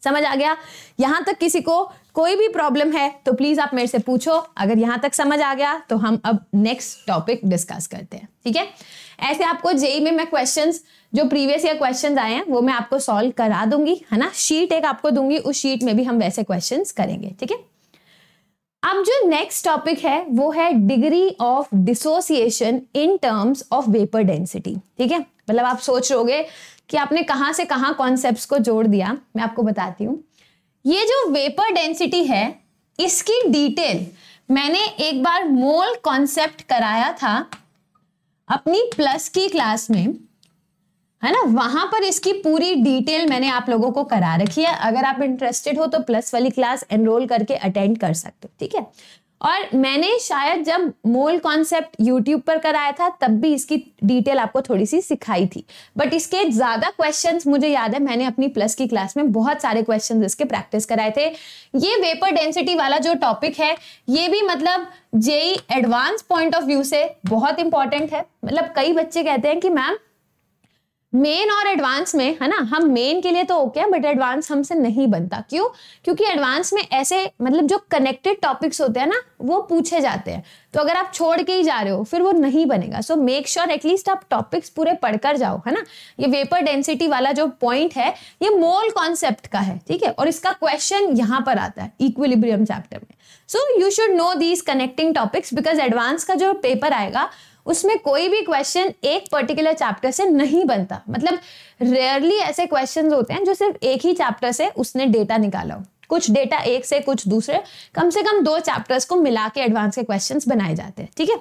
समझ आ गया? यहां तक किसी को कोई भी प्रॉब्लम है तो प्लीज आप मेरे से पूछो, अगर यहां तक समझ आ गया तो हम अब नेक्स्ट टॉपिक डिस्कस करते हैं, ठीक है। ऐसे आपको जेई में मैं क्वेश्चंस जो प्रीवियस ईयर क्वेश्चंस आए हैं वो मैं आपको सॉल्व करा दूंगी, है ना, शीट एक आपको दूंगी, उस शीट में भी हम वैसे क्वेश्चंस करेंगे, ठीक है। अब जो नेक्स्ट टॉपिक है वो है degree of dissociation in terms of vapour density, ठीक है। मतलब आप सोच रहोगे कि आपने कहां से कहां कॉन्सेप्ट्स को जोड़ दिया, मैं आपको बताती हूं। ये जो वेपर डेंसिटी है इसकी डिटेल मैंने एक बार मोल कॉन्सेप्ट कराया था अपनी प्लस की क्लास में, है ना, वहां पर इसकी पूरी डिटेल मैंने आप लोगों को करा रखी है। अगर आप इंटरेस्टेड हो तो प्लस वाली क्लास एनरोल करके अटेंड कर सकते हो, ठीक है। और मैंने शायद जब मोल कॉन्सेप्ट यूट्यूब पर कराया था तब भी इसकी डिटेल आपको थोड़ी सी सिखाई थी, बट इसके ज्यादा क्वेश्चंस मुझे याद है मैंने अपनी प्लस की क्लास में बहुत सारे क्वेश्चंस इसके प्रैक्टिस कराए थे। ये वेपर डेंसिटी वाला जो टॉपिक है ये भी मतलब JEE advance point of view से बहुत इंपॉर्टेंट है। मतलब कई बच्चे कहते हैं कि मैम मेन और एडवांस में, है ना, हम मेन के लिए तो ओके हैं बट एडवांस हमसे नहीं बनता, क्यों? क्योंकि एडवांस में ऐसे मतलब जो कनेक्टेड टॉपिक्स होते हैं ना वो पूछे जाते हैं, तो अगर आप छोड़ के ही जा रहे हो फिर वो नहीं बनेगा। सो मेक श्योर एटलीस्ट आप टॉपिक्स पूरे पढ़कर जाओ, है ना। ये वेपर डेंसिटी वाला जो पॉइंट है ये मोल कॉन्सेप्ट का है, ठीक है, और इसका क्वेश्चन यहां पर आता है इक्विलिब्रियम चैप्टर में। So you should know these connecting topics because advance का जो पेपर आएगा उसमें कोई भी क्वेश्चन एक पर्टिकुलर चैप्टर से नहीं बनता। मतलब रेयरली ऐसे क्वेश्चंस होते हैं जो सिर्फ एक ही चैप्टर से उसने डेटा निकाला हो, कुछ डेटा एक से कुछ दूसरे, कम से कम 2 चैप्टर्स को मिला के एडवांस के क्वेश्चंस बनाए जाते हैं, ठीक है।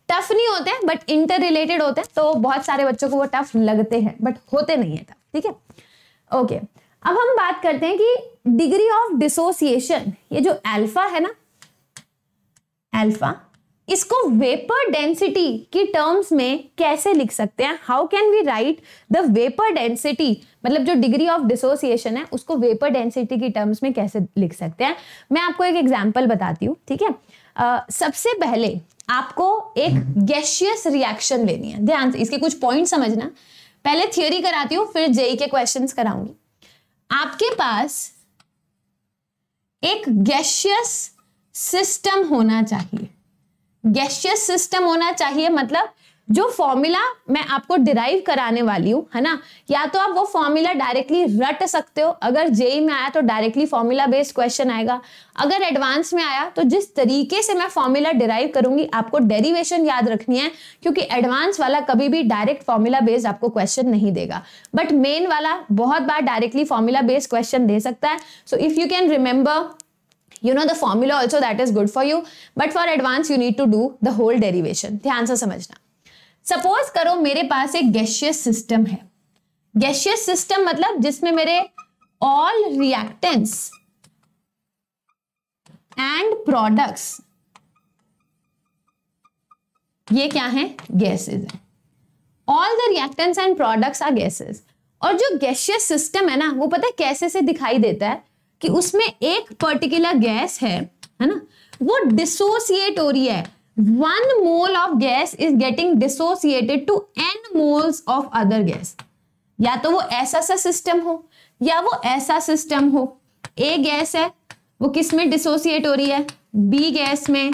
टफ नहीं होते हैं बट इंटर रिलेटेड होते हैं, तो बहुत सारे बच्चों को वो टफ लगते हैं बट होते नहीं है टफ, ठीक है। ओके, अब हम बात करते हैं कि डिग्री ऑफ डिसोसिएशन, ये जो अल्फा है ना, अल्फा, इसको वेपर डेंसिटी की टर्म्स में कैसे लिख सकते हैं? How can we write the vapour density, मतलब जो डिग्री ऑफ डिसोसिएशन है उसको वेपर डेंसिटी की टर्म्स में कैसे लिख सकते हैं? मैं आपको एक एग्जांपल बताती हूँ, ठीक है। सबसे पहले आपको एक गैसियस रिएक्शन लेनी है, ध्यान से इसके कुछ पॉइंट समझना। पहले थियोरी कराती हूँ फिर जेई के क्वेश्चंस कराऊंगी। आपके पास एक गैसियस सिस्टम होना चाहिए, गैसियस सिस्टम होना चाहिए, मतलब जो फॉर्मूला मैं आपको डिराइव कराने वाली हूं, है ना, या तो आप वो फॉर्मूला डायरेक्टली रट सकते हो, अगर जेई में आया तो डायरेक्टली फॉर्मूला बेस्ड क्वेश्चन आएगा, अगर एडवांस में आया तो जिस तरीके से मैं फॉर्मूला डिराइव करूंगी आपको डेरिवेशन याद रखनी है, क्योंकि एडवांस वाला कभी भी डायरेक्ट फॉर्मूला बेस्ड आपको क्वेश्चन नहीं देगा, बट मेन वाला बहुत बार डायरेक्टली फॉर्मूला बेस्ड क्वेश्चन दे सकता है। सो if you can remember you know the formula also, that is good for you, but for advance you need to do the whole derivation। ध्यान से समझना। Suppose करो मेरे पास एक गैसियस सिस्टम है, gaseous system मतलब जिसमें मेरे all reactants and products ये क्या है? गैसेज है। all the reactants and products are gases। और जो गैसियस सिस्टम है ना वो पता है कैसे से दिखाई देता है कि उसमें एक पर्टिकुलर गैस है ना, वो डिसोसिएट हो रही है। 1 mole of gas is getting dissociated to n moles of other gas. या तो वो ऐसा सा सिस्टम हो या वो ऐसा सिस्टम हो। ए गैस है वो किस में डिसोसिएट हो रही है? बी गैस में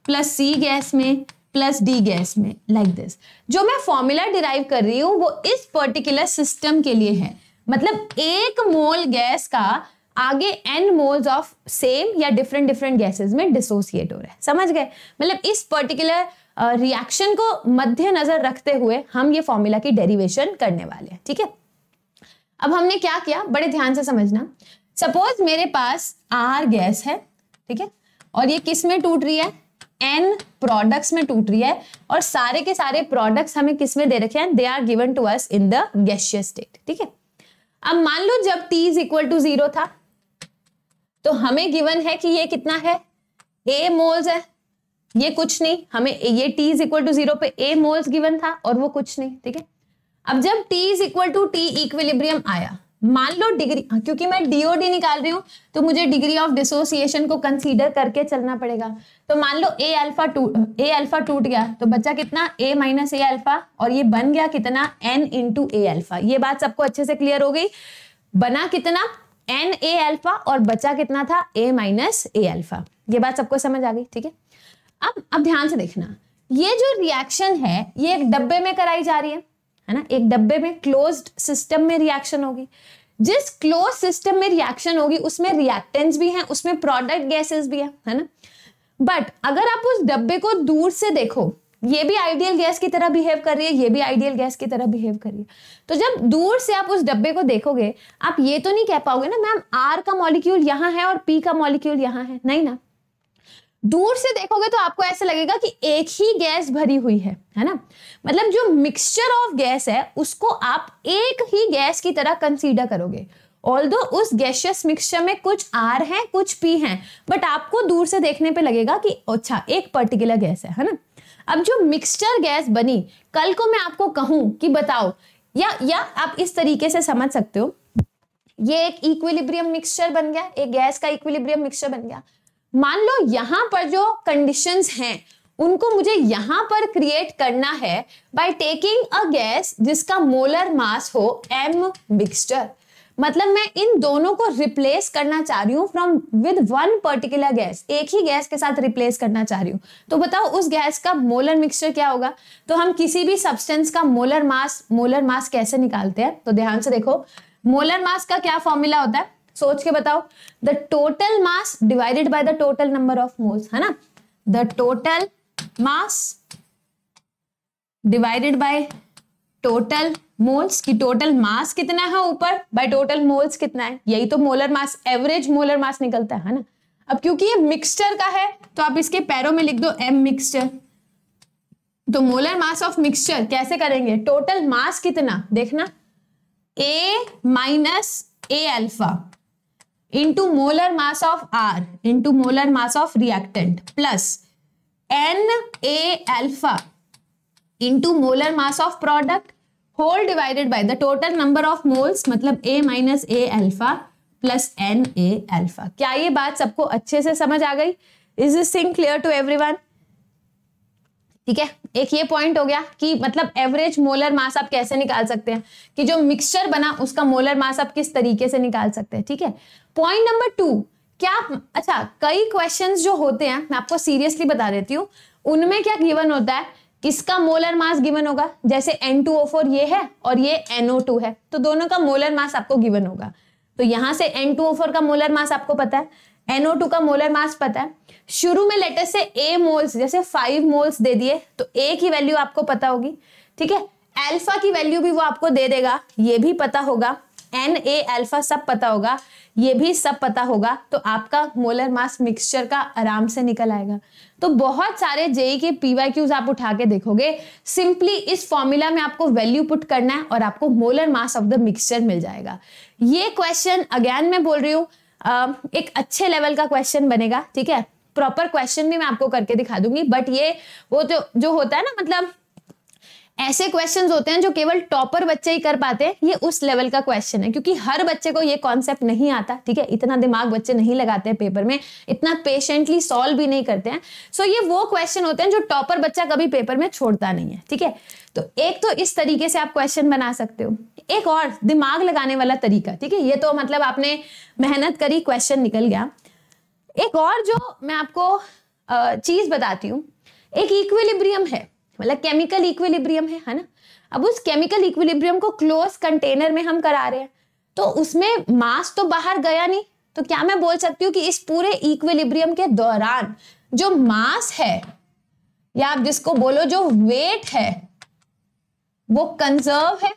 प्लस सी गैस में प्लस डी गैस में, लाइक दिस। जो मैं फॉर्मूला डिराइव कर रही हूं वो इस पर्टिकुलर सिस्टम के लिए है। मतलब 1 मोल गैस का आगे n मोल्स ऑफ सेम या डिफरेंट गैसेस में डिसोसिएट हो रहा है, समझ गए? मतलब इस पर्टिकुलर रिएक्शन को मद्देनजर रखते हुए हम ये फॉर्मूला की डेरिवेशन करने वाले हैं, ठीक है। अब हमने क्या किया, बड़े ध्यान से समझना। सपोज मेरे पास R गैस है, ठीक है, और ये किस में टूट रही है, n प्रोडक्ट्स में टूट रही है, और सारे के सारे प्रोडक्ट्स हमें किस में दे रखे हैं, they are given to us in the gaseous state. ठीक है, अब मान लो जब t इज इक्वल टू 0 था तो हमें गिवन है कि ये कितना है, a मोल्स है, ये कुछ नहीं, हमें ये t इज इक्वल टू 0 पे a मोल्स गिवन था और वो कुछ नहीं। ठीक है, अब जब t is equal to t equilibrium आया, मान लो डिग्री, क्योंकि मैं DOD निकाल रही हूं तो मुझे डिग्री ऑफ डिसोसिएशन को कंसीडर करके चलना पड़ेगा। तो मान लो a अल्फा टूट गया तो बचा कितना, a माइनस a अल्फा, और ये बन गया कितना, n इंटू a अल्फा। ये बात सबको अच्छे से क्लियर हो गई, बना कितना n a अल्फा और बचा कितना था, a माइनस a अल्फा। ये बात सबको समझ आ गई। ठीक है, अब ध्यान से देखना, ये जो रिएक्शन है ये एक डब्बे में कराई जा रही है ना, एक डब्बे में क्लोज्ड सिस्टम में रिएक्शन होगी। जिस क्लोज सिस्टम में रिएक्शन होगी उसमें रिएक्टेंट्स भी हैं, उसमें प्रोडक्ट गैसेस भी है ना। बट अगर आप उस डब्बे को दूर से देखो, ये भी आइडियल गैस की तरह बिहेव कर रही है, ये भी आइडियल गैस की तरह बिहेव कर रही है, तो जब दूर से आप उस डब्बे को देखोगे आप ये तो नहीं कह पाओगे ना मैम R का मॉलिक्यूल यहाँ है और P का मॉलिक्यूल यहाँ है, नहीं ना। दूर से देखोगे तो आपको ऐसा लगेगा कि एक ही गैस भरी हुई है ना। मतलब जो मिक्सचर ऑफ गैस है उसको आप एक ही गैस की तरह कंसीडर करोगे, ऑल्दो उस गैसियस मिक्सचर में कुछ R है कुछ P है, बट आपको दूर से देखने पे लगेगा कि अच्छा एक पर्टिकुलर गैस है ना। अब जो मिक्सचर गैस बनी, कल को मैं आपको कहूं कि बताओ, या आप इस तरीके से समझ सकते हो, ये एक इक्विलिब्रियम मिक्सचर बन गया, एक गैस का इक्विलिब्रियम मिक्सचर बन गया। मान लो यहां पर जो कंडीशंस हैं उनको मुझे यहां पर क्रिएट करना है बाय टेकिंग अ गैस जिसका मोलर मास हो m मिक्सचर। मतलब मैं इन दोनों को रिप्लेस करना चाह रही हूं from with one particular gas, एक ही गैस के साथ रिप्लेस करना चाह रही हूं। तो बताओ उस गैस का मोलर मिक्सचर क्या होगा। तो हम किसी भी सब्सटेंस का मोलर मास कैसे निकालते हैं, तो ध्यान से देखो, मोलर मास का क्या फॉर्मूला होता है, सोच के बताओ, the total mass divided by the total number of moles, है ना। The total mass divided by total moles, की टोटल मास कितना है ऊपर बाय टोटल मोल्स कितना है, यही तो मोलर मास, एवरेज मोलर मास निकलता है ना। अब क्योंकि ये मिक्सचर का है तो आप इसके पैरों में लिख दो m मिक्सचर। तो मोलर मास ऑफ मिक्सचर कैसे करेंगे, टोटल मास कितना देखना, a minus a alpha into molar mass of R into molar mass of reactant plus n a alpha into molar mass of product whole divided by the total number of moles, मतलब a minus a alpha plus n a alpha. क्या ये बात सबको अच्छे से समझ आ गई? Is this thing clear to everyone? ठीक है, एक ये पॉइंट हो गया कि मतलब एवरेज मोलर मास आप कैसे निकाल सकते हैं, कि जो मिक्सचर बना उसका मोलर मास आप किस तरीके से निकाल सकते हैं। ठीक है, पॉइंट नंबर 2, क्या अच्छा कई क्वेश्चंस जो होते हैं, मैं आपको सीरियसली बता देती हूँ, उनमें क्या गिवन होता है, किसका मोलर मास गिवन होगा, जैसे N2O4 ये है और ये NO2 है, तो दोनों का मोलर मास आपको गिवन होगा। तो यहां से N2O4 का मोलर मास आपको पता है, NO2 का मोलर मास पता है। शुरू में लेटर से A मोल्स, जैसे 5 मोल्स दे दिए तो A की वैल्यू आपको पता होगी। ठीक है, अल्फा की वैल्यू भी वो आपको दे देगा, ये भी पता होगा, Na अल्फा सब पता होगा, ये भी सब पता होगा, तो आपका मोलर मास मिक्सचर का आराम से निकल आएगा। तो बहुत सारे जेई के PYQs आप उठा के देखोगे, सिंपली इस फॉर्मूला में आपको वैल्यू पुट करना है और आपको molar mass of the mixture मिल जाएगा। ये क्वेश्चन अगेन मैं बोल रही हूँ एक अच्छे लेवल का क्वेश्चन बनेगा। ठीक है, प्रॉपर क्वेश्चन भी मैं आपको करके दिखा दूंगी, बट ये वो जो होता है ना, मतलब ऐसे क्वेश्चंस होते हैं जो केवल टॉपर बच्चे ही कर पाते हैं, ये उस लेवल का क्वेश्चन है, क्योंकि हर बच्चे को ये कॉन्सेप्ट नहीं आता। ठीक है, इतना दिमाग बच्चे नहीं लगाते हैं पेपर में, इतना पेशेंटली सॉल्व भी नहीं करते हैं। सो ये वो क्वेश्चन होते हैं जो टॉपर बच्चा कभी पेपर में छोड़ता नहीं है। ठीक है, तो एक तो इस तरीके से आप क्वेश्चन बना सकते हो, एक और दिमाग लगाने वाला तरीका। ठीक है, ये तो मतलब आपने मेहनत करी, क्वेश्चन निकल गया। एक और जो मैं आपको चीज बताती हूँ, एक इक्विलिब्रियम है, मतलब केमिकल इक्विलिब्रियम है ना। अब उस केमिकल इक्विलिब्रियम को क्लोज कंटेनर में हम करा रहे हैं, तो उसमें मास तो बाहर गया नहीं, तो क्या मैं बोल सकती हूँ कि इस पूरे इक्विलिब्रियम के दौरान जो मास है, या आप जिसको बोलो जो वेट है, वो कंजर्व है।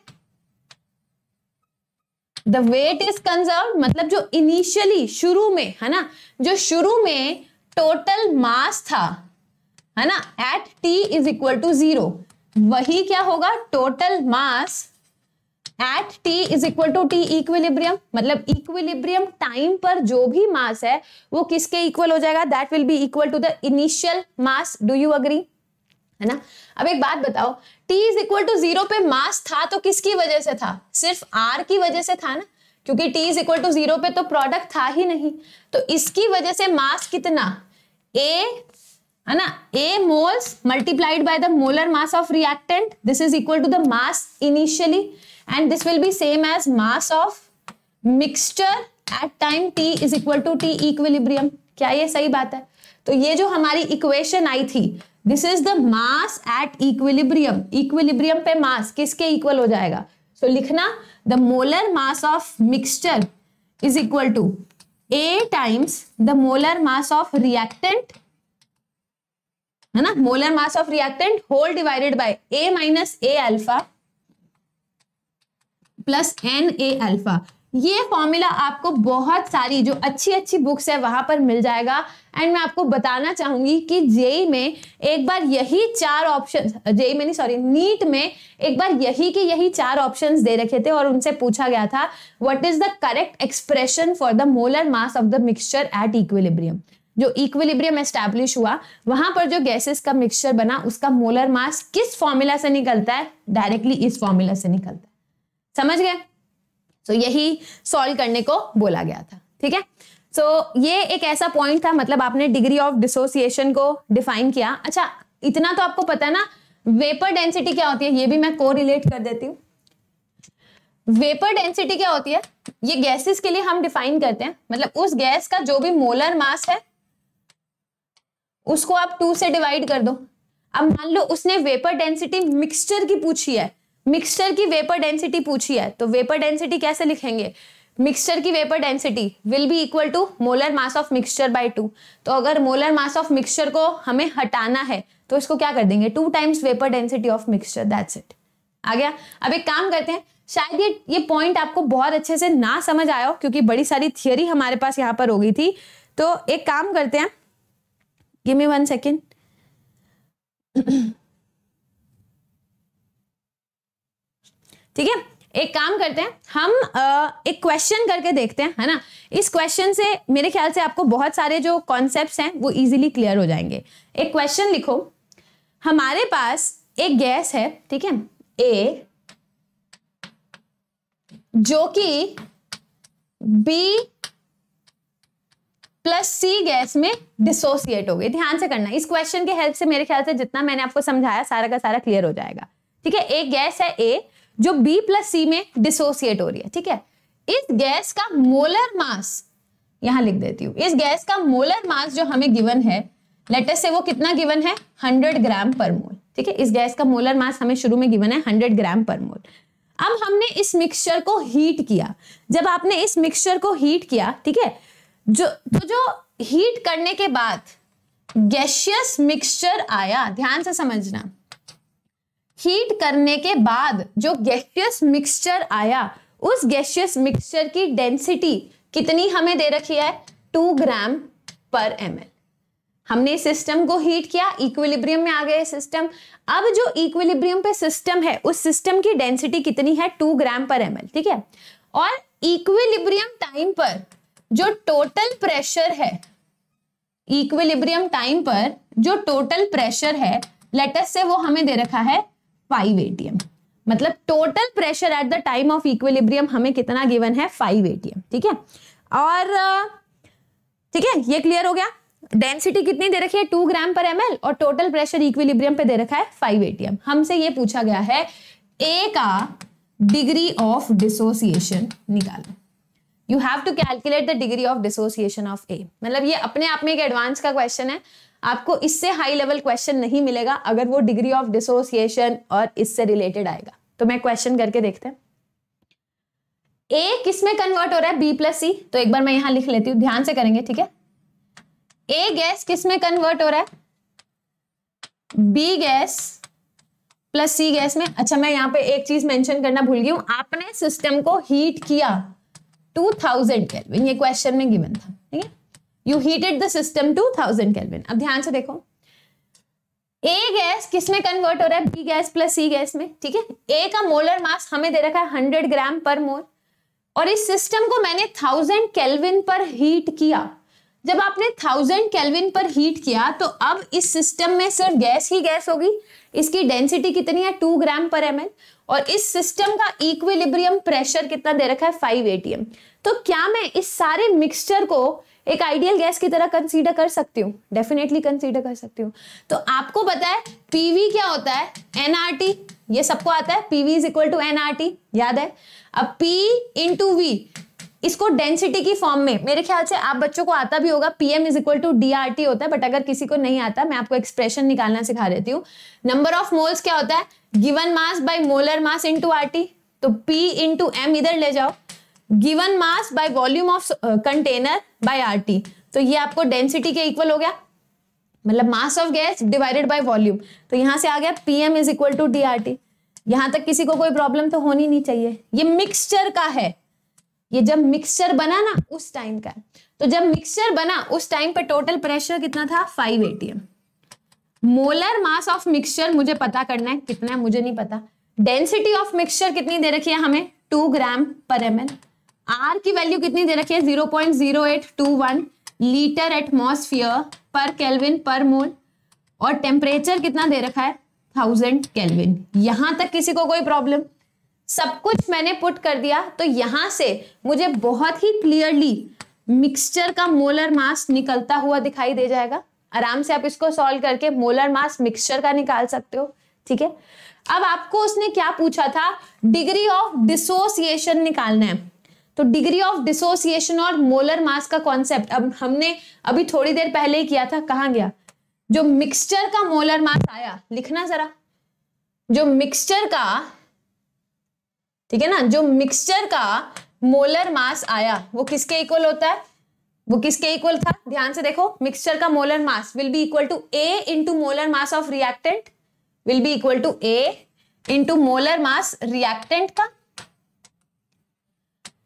द वेट इज कंजर्व, मतलब जो इनिशियली शुरू में है ना, जो शुरू में टोटल मास था है ना at t is equal to 0, वही क्या होगा, total mass at t is equal to t equilibrium, मतलब इक्विलिब्रियम टाइम पर जो भी मास है वो किसके इक्वल हो जाएगा, that will be equal to the initial mass. Do you agree, है ना। अब एक बात बताओ, t इज इक्वल टू 0 पे मास था तो किसकी वजह से था, सिर्फ r की वजह से था ना, क्योंकि t इज इक्वल टू 0 पे तो प्रोडक्ट था ही नहीं, तो इसकी वजह से मास कितना, a है ना, a moles multiplied by the molar mass of reactant, this is equal to the mass initially and this will be same as mass of mixture at time t is equal to t equilibrium। क्या ये सही बात है, तो ये जो हमारी equation आई थी, this is the mass at equilibrium, equilibrium पे मास किसके इक्वल हो जाएगा, so लिखना the molar mass of mixture is equal to a times the molar mass of reactant, है ना, molar mass of reactant whole divided by a minus a alpha plus n A alpha. ये formula आपको बहुत सारी जो अच्छी अच्छी books है वहां पर मिल जाएगा। एंड मैं आपको बताना चाहूंगी कि जेई में एक बार यही चार ऑप्शन, जेई में नहीं सॉरी नीट में एक बार यही चार ऑप्शंस दे रखे थे और उनसे पूछा गया था what is the correct expression for the molar mass of the mixture at equilibrium. जो इक्विलिब्रियम एस्टैब्लिश हुआ वहां पर जो गैसेस का मिक्सचर बना उसका मोलर मास किस फॉर्मूला से निकलता है, डायरेक्टली इस फॉर्मूला से निकलता है। समझ गए, तो यही सॉल्व करने को बोला गया था। ठीक है, सो ये एक ऐसा पॉइंट था, मतलब आपने डिग्री ऑफ डिसोसिएशन को डिफाइन किया। अच्छा, इतना तो आपको पता है ना वेपर डेंसिटी क्या होती है, ये भी मैं को रिलेट कर देती हूँ। वेपर डेंसिटी क्या होती है, ये गैसेस के लिए हम डिफाइन करते हैं, मतलब उस गैस का जो भी मोलर मास है उसको आप 2 से डिवाइड कर दो। अब मान लो उसने वेपर डेंसिटी मिक्सचर की पूछी है, मिक्सचर की वेपर डेंसिटी पूछी है, तो वेपर डेंसिटी कैसे लिखेंगे, मिक्सचर की vapour density will be equal to molar mass of mixture by 2। तो अगर मोलर मास ऑफ मिक्सचर को हमें हटाना है तो इसको क्या कर देंगे, 2 times vapour density of mixture, that's it. आ गया। अब एक काम करते हैं, शायद ये पॉइंट आपको बहुत अच्छे से ना समझ आया हो क्योंकि बड़ी सारी थियरी हमारे पास यहाँ पर हो गई थी। तो एक काम करते हैं, गिव मी 1 सेकेंड। ठीक है, एक काम करते हैं, हम एक क्वेश्चन करके देखते हैं, है ना। इस क्वेश्चन से मेरे ख्याल से आपको बहुत सारे जो कॉन्सेप्ट्स हैं वो इजीली क्लियर हो जाएंगे। एक क्वेश्चन लिखो, हमारे पास एक गैस है, ठीक है, ए, जो कि बी प्लस सी गैस में डिसोसिएट हो गई। ध्यान से करना, इस क्वेश्चन के हेल्प से मेरे ख्याल से जितना मैंने आपको समझाया सारा का सारा क्लियर हो जाएगा। ठीक है, एक गैस है ए जो B प्लस सी में डिसोसिएट हो रही है। ठीक है, इस गैस का मोलर मास यहां लिख देती हूं, इस गैस का मोलर मास जो हमें गिवन है, लेट अस से वो कितना गिवन है, 100 ग्राम पर मोल। ठीक है, इस गैस का मोलर मास हमें शुरू में गिवन है 100 ग्राम पर मोल। अब हमने इस मिक्सचर को हीट किया, जब आपने इस मिक्सचर को हीट किया, ठीक है, जो हीट करने के बाद गैसियस मिक्सचर आया, ध्यान से समझना, हीट करने के बाद जो गैसियस मिक्सचर आया उस गैसियस मिक्सचर की डेंसिटी कितनी हमें दे रखी है, 2 ग्राम पर ml। हमने सिस्टम को हीट किया, इक्विलिब्रियम में आ गए सिस्टम। अब जो इक्विलिब्रियम पे सिस्टम है उस सिस्टम की डेंसिटी कितनी है, 2 ग्राम पर ml। ठीक है, और इक्विलिब्रियम टाइम पर जो टोटल प्रेशर है, इक्विलिब्रियम टाइम पर जो टोटल प्रेशर है, लेट अस से वो हमें दे रखा है 5 atm, मतलब total pressure at the time of equilibrium हमें कितना गिवन है, 5 atm। ठीक है, और ठीक है, ये क्लियर हो गया। डेंसिटी कितनी दे रखी है, 2 ग्राम पर ml, और टोटल प्रेशर इक्विलिब्रियम पे दे रखा है 5 atm। हमसे ये पूछा गया है ए का डिग्री ऑफ डिसोसिएशन निकालो। You have to calculate the degree of dissociation of A. मतलब ये अपने आप में एक एडवांस का क्वेश्चन है, आपको इससे हाई लेवल क्वेश्चन नहीं मिलेगा अगर वो डिग्री ऑफ डिसोसिएशन और इससे रिलेटेड आएगा। तो मैं क्वेश्चन करके देखते हैं, ए किस में कन्वर्ट हो रहा है, बी प्लस सी। तो एक बार मैं यहां लिख लेती हूं, ध्यान से करेंगे। ठीक है, ए गैस किस में कन्वर्ट हो रहा है, B gas plus C gas में, अच्छा मैं यहाँ पे एक चीज मेंशन करना भूल गई हूँ, आपने सिस्टम को हीट किया 2000 केल्विन, ये क्वेश्चन में गिवन था, ठीक है, you heated the system 2000 kelvin. अब ध्यान से देखो, ए गैस किस में कन्वर्ट हो रहा है, B gas plus C gas में, ठीक है। ए का मोलर मास हमें दे रखा है 100 ग्राम पर मोल, और इस सिस्टम को मैंने 1000 केल्विन पर हीट किया। जब आपने 1000 केल्विन पर हीट किया तो अब इस सिस्टम में सिर्फ गैस ही गैस होगी, इसकी डेंसिटी कितनी है 2 ग्राम पर ml, और इस सिस्टम का इक्विलिब्रियम प्रेशर कितना दे रखा है 5 atm। तो क्या मैं इस सारे मिक्सचर को एक आइडियल गैस की तरह कंसीडर कर सकती हूँ? डेफिनेटली कंसीडर कर सकती हूँ। तो आपको पता है पीवी क्या होता है, एनआरटी, ये सबको आता है, PV is equal to nRT, याद है। अब P इंटू वी, इसको डेंसिटी की फॉर्म में, मेरे ख्याल से आप बच्चों को आता भी होगा, PM is equal to dRT होता है, बट अगर किसी को नहीं आता मैं आपको एक्सप्रेशन निकालना सिखा देती हूँ। नंबर ऑफ मोल्स क्या होता है, given mass by molar mass into RT, तो पी इंटू एम इधर ले जाओ, given mass by volume of container by RT, तो ये आपको डेंसिटी के इक्वल हो गया, मतलब mass of gas divided by volume, तो यहां से आ गया PM is equal to dRT. यहां तक किसी को कोई प्रॉब्लम तो होनी नहीं चाहिए। ये मिक्सचर का है, ये जब मिक्सचर बना ना उस टाइम का, तो जब मिक्सचर बना उस टाइम पे टोटल प्रेशर कितना था 5 atm। Molar mass of mixture मुझे पता करना है कितना है, मुझे नहीं पता। डेंसिटी ऑफ मिक्सचर कितनी दे रखी है हमें 2 ग्राम पर ml। आर की वैल्यू कितनी दे रखी है 0.0821 लीटर एटमॉस्फेयर पर केल्विन पर मोल, और टेम्परेचर कितना दे रखा है 1000 केल्विन। यहां तक किसी को कोई प्रॉब्लम? सब कुछ मैंने पुट कर दिया, तो यहां से मुझे बहुत ही क्लियरली मिक्सचर का मोलर मास निकलता हुआ दिखाई दे जाएगा। आराम से आप इसको सॉल्व करके मोलर मास मिक्सचर का निकाल सकते हो, ठीक है। अब आपको उसने क्या पूछा था, डिग्री ऑफ डिसोसिएशन निकालना है। तो डिग्री ऑफ डिसोसिएशन और मोलर मास का कॉन्सेप्ट अब हमने अभी थोड़ी देर पहले ही किया था, कहां गया? जो मिक्सचर का मोलर मास आया, लिखना जरा, जो मिक्सचर का, ठीक है ना, जो मिक्सचर का मोलर मास आया वो किसके इक्वल होता है, वो किसके इक्वल था? ध्यान से देखो, मिक्सचर का molar mass will be equal to A into molar mass of reactant, will be equal to A into molar mass reactant का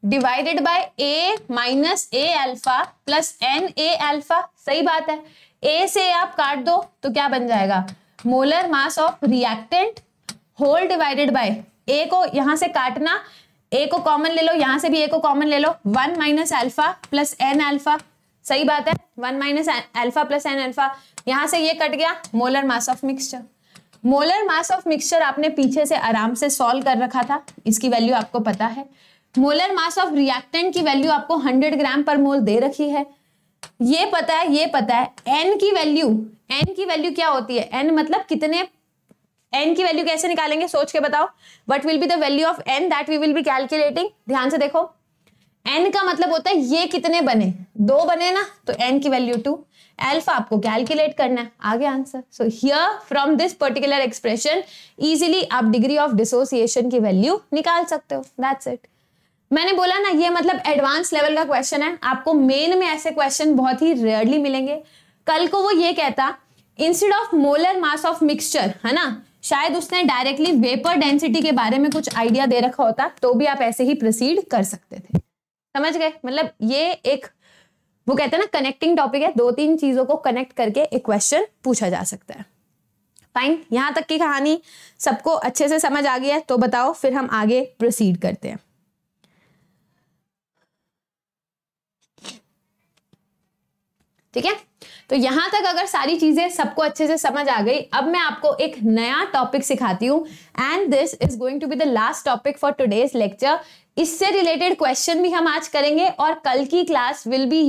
divided by A minus A alpha plus n A alpha. सही बात है, ए से आप काट दो तो क्या बन जाएगा, molar mass of reactant whole divided by, A को यहां से काटना, ए को कॉमन ले लो, यहां से भी ए को कॉमन ले लो, 1 minus alpha plus n alpha. सही बात है, 1 minus alpha plus n alpha, यहां से ये कट गया, molar mass of mixture. Molar mass of mixture आपने पीछे से आराम से सॉल्व कर रखा था, इसकी वैल्यू आपको पता है। मोलर मास ऑफ रिएक्टेंट की वैल्यू आपको 100 ग्राम पर मोल दे रखी है, ये पता है, ये पता है। एन की वैल्यू क्या होती है, एन मतलब कितने, एन की वैल्यू कैसे निकालेंगे सोच के बताओ, what will be the value of n that we will be calculating. ध्यान से देखो, एन का मतलब होता है ये कितने बने, 2 बने ना, तो एन की वैल्यू 2, अल्फा आपको कैलकुलेट करना है, आगे answer. So here from this particular expression easily आप डिग्री ऑफ डिसोसिएशन की वैल्यू निकाल सकते हो, दैट्स इट। मैंने बोला ना, ये मतलब एडवांस लेवल का क्वेश्चन है, आपको मेन में ऐसे क्वेश्चन बहुत ही रेयरली मिलेंगे। कल को वो ये कहता instead of molar mass of mixture, है ना, शायद उसने डायरेक्टली वेपर डेंसिटी के बारे में कुछ आइडिया दे रखा होता, तो भी आप ऐसे ही प्रोसीड कर सकते थे। समझ गए? मतलब ये एक, वो कहते हैं ना, कनेक्टिंग टॉपिक है, 2-3 चीजों को कनेक्ट करके एक क्वेश्चन पूछा जा सकता है। फाइन, यहां तक की कहानी सबको अच्छे से समझ आ गई है? तो बताओ, फिर हम आगे प्रोसीड करते हैं। ठीक है, तो यहां तक अगर सारी चीजें सबको अच्छे से समझ आ गई, अब मैं आपको एक नया टॉपिक सिखाती हूं, and this is going to be the last topic for today's lecture. इससे रिलेटेड क्वेश्चन भी हम आज करेंगे, और कल की class will be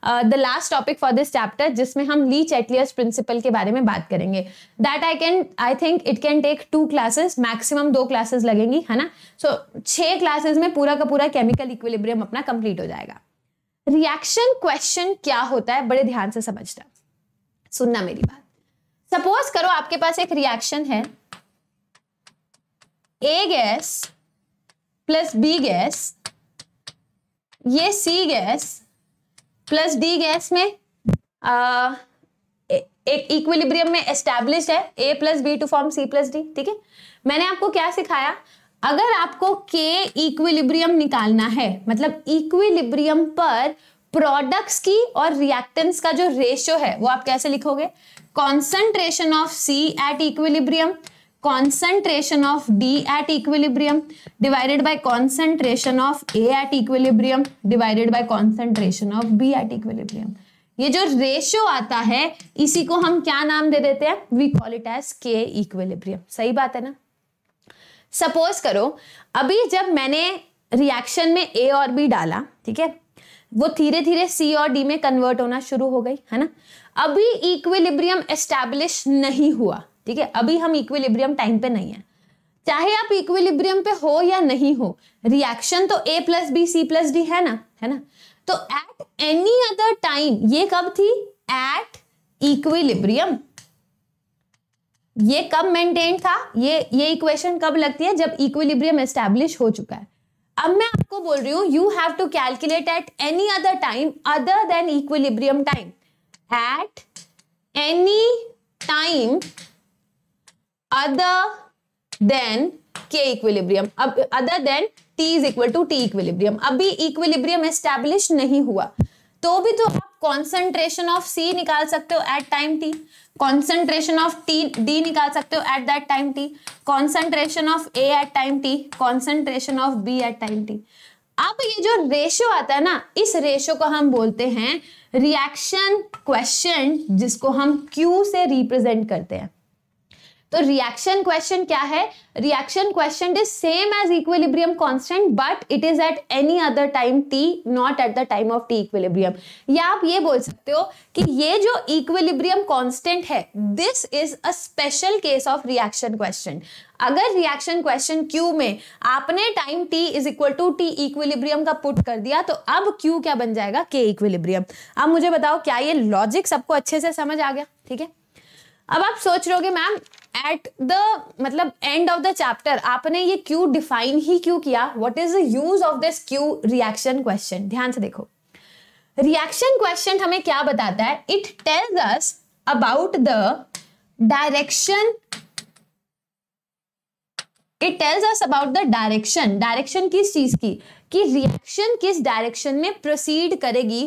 the last topic for this chapter, जिसमें हम ली-चैटलियर्स प्रिंसिपल के बारे में बात करेंगे। That I think it can take 2 classes, maximum 2 classes लगेंगी, है ना। सो 6 क्लासेस में पूरा का पूरा केमिकल इक्विलिब्रियम अपना कंप्लीट हो जाएगा। रिएक्शन क्वेश्चन क्या होता है, बड़े ध्यान से समझना, सुनना मेरी बात। सपोज करो आपके पास एक रिएक्शन है, A gas plus B gas, ये C gas plus D gas में एक इक्विलिब्रियम में एस्टैब्लिश्ड है A plus B to form C plus D. ठीक है, मैंने आपको क्या सिखाया, अगर आपको K इक्विलिब्रियम निकालना है, मतलब इक्विलिब्रियम पर प्रोडक्ट्स की और रिएक्टेंट्स का जो रेशियो है वो आप कैसे लिखोगे, concentration of C at equilibrium, concentration of D at equilibrium divided by concentration of A at equilibrium divided by concentration of B at equilibrium। ये जो रेशियो आता है इसी को हम क्या नाम दे देते हैं, we call it as K equilibrium। सही बात है ना। सपोज करो अभी जब मैंने रिएक्शन में A और B डाला, ठीक है, वो धीरे धीरे C और D में कन्वर्ट होना शुरू हो गई, है ना। अभी इक्विलिब्रियम एस्टैब्लिश नहीं हुआ, ठीक है, अभी हम इक्विलिब्रियम टाइम पे नहीं है। चाहे आप इक्विलिब्रियम पे हो या नहीं हो, रिएक्शन तो A plus B C plus D है ना। तो एट एनी अदर टाइम, ये कब थी, एट इक्विलिब्रियम। ये कब मेंटेन था, ये इक्वेशन कब लगती है, जब इक्विलिब्रियम एस्टैब्लिश हो चुका है। अब मैं आपको बोल रही हूं you have to calculate at any other time other than equilibrium time, at any time other than K equilibrium, अब other than T is equal to T equilibrium। अभी equilibrium establish नहीं हुआ तो भी तो आप concentration of C निकाल सकते हो at time T, concentration of D निकाल सकते हो at that time T, concentration of A at time T, concentration of B at time T। अब ये जो रेशियो आता है ना, इस रेशियो को हम बोलते हैं रिएक्शन क्वेश्चन, जिसको हम Q से रिप्रेजेंट करते हैं। तो रिएक्शन क्वेश्चन क्या है, reaction question is same as equilibrium constant but it is at any other time T, not at the time of T equilibrium. या आप ये बोल सकते हो कि ये जो इक्विलिब्रियम कांस्टेंट है, this is a special case of reaction question. अगर रिएक्शन क्वेश्चन Q में आपने time T is equal to T equilibrium का पुट कर दिया तो अब Q क्या बन जाएगा, K इक्विलिब्रियम। अब मुझे बताओ क्या ये लॉजिक सबको अच्छे से समझ आ गया, ठीक है। अब आप सोच रहे होगे मैम एट द मतलब एंड ऑफ द चैप्टर आपने ये क्यू डिफाइन ही क्यों किया, what is the use of this Q reaction question. ध्यान से देखो, रिएक्शन क्वेश्चन हमें क्या बताता है, it tells us about the direction, it tells us about the direction. Direction किस चीज की, कि रिएक्शन किस डायरेक्शन में प्रोसीड करेगी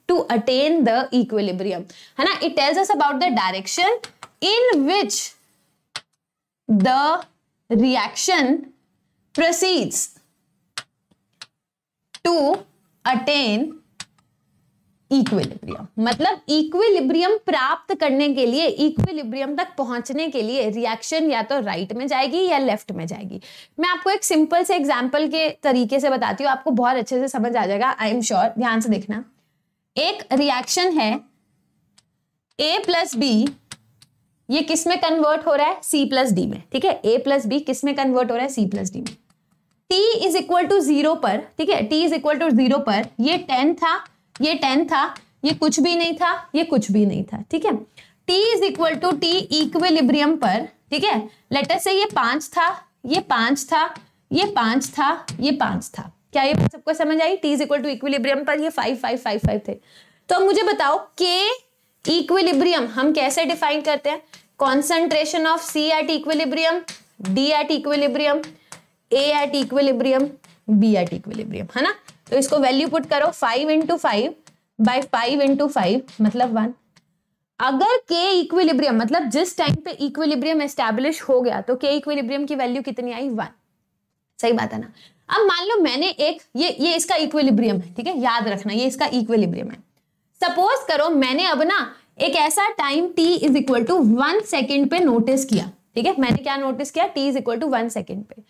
to attain the equilibrium, है ना। It tells us about the direction in which the reaction proceeds to attain equilibrium। मतलब equilibrium प्राप्त करने के लिए, equilibrium तक पहुंचने के लिए रिएक्शन या तो राइट में जाएगी या लेफ्ट में जाएगी। मैं आपको एक सिंपल से एग्जांपल के तरीके से बताती हूँ, आपको बहुत अच्छे से समझ आ जाएगा, आई एम श्योर। ध्यान से देखना, एक रिएक्शन है A प्लस बी, ये किस में कन्वर्ट हो रहा है, C प्लस डी में, ठीक है। A प्लस बी किस में कन्वर्ट हो रहा है, C प्लस डी में। T इज इक्वल टू 0 पर, ठीक है, T इज इक्वल टू 0 पर ये 10 था, ये 10 था, ये कुछ भी नहीं था, ये कुछ भी नहीं था, ठीक है। T is equal to T equilibrium पर, ठीक है, लेट अस से ये 5 था, ये 5 था, ये 5 था, ये 5 था। क्या ये बात सबको समझ आई, T is equal to equilibrium पर ये 5 5 5 5 थे। तो अब मुझे बताओ K इक्विलिब्रियम हम कैसे डिफाइन करते हैं, concentration of C at equilibrium, D at equilibrium, A at equilibrium, B at equilibrium, है ना। तो इसको वैल्यू पुट करो, 5 इंटू 5 बाई 5 इंटू 5 मतलब 1। अगर K इक्विलिब्रियम मतलब जिस टाइम पे इक्विलिब्रियम एस्टैब्लिश हो गया तो K इक्विलिब्रियम की वैल्यू कितनी आई, 1। सही बात है ना। अब मान लो मैंने एक ये इसका इक्विलिब्रियम है, ठीक है, याद रखना ये इसका इक्विलिब्रियम है। सपोज करो मैंने अब ना एक ऐसा time T is equal to 1 second पे नोटिस किया, ठीक है। मैंने क्या नोटिस किया, T is equal to 1 second पे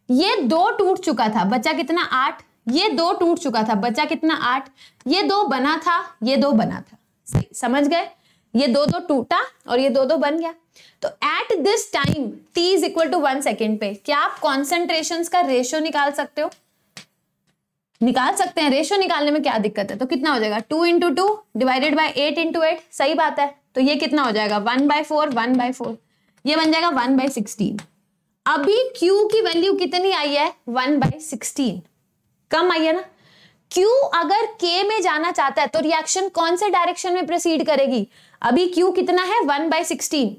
ये 2 टूट चुका था, बचा कितना, 8। ये 2 टूट चुका था, बचा कितना, 8। ये 2 बना था, ये 2 बना था, सही समझ गए। ये 2 टूटा और ये 2 बन गया। तो at this time T is equal to 1 second पे क्या आप कॉन्सेंट्रेशंस का रेशियो निकाल सकते हो, निकाल सकते हैं। रेशियो निकालने में क्या दिक्कत है, तो कितना हो जाएगा, 2 इंटू 2 डिवाइडेड बाई 8 इंटू 8, सही बात है। तो ये कितना हो जाएगा, 1/4 1/4, ये बन जाएगा 1/16। अभी Q की वैल्यू कितनी आई है, 1/16, कम आई है ना। Q अगर K में जाना चाहता है तो रिएक्शन कौन से डायरेक्शन में प्रोसीड करेगी? अभी Q कितना है 1/16।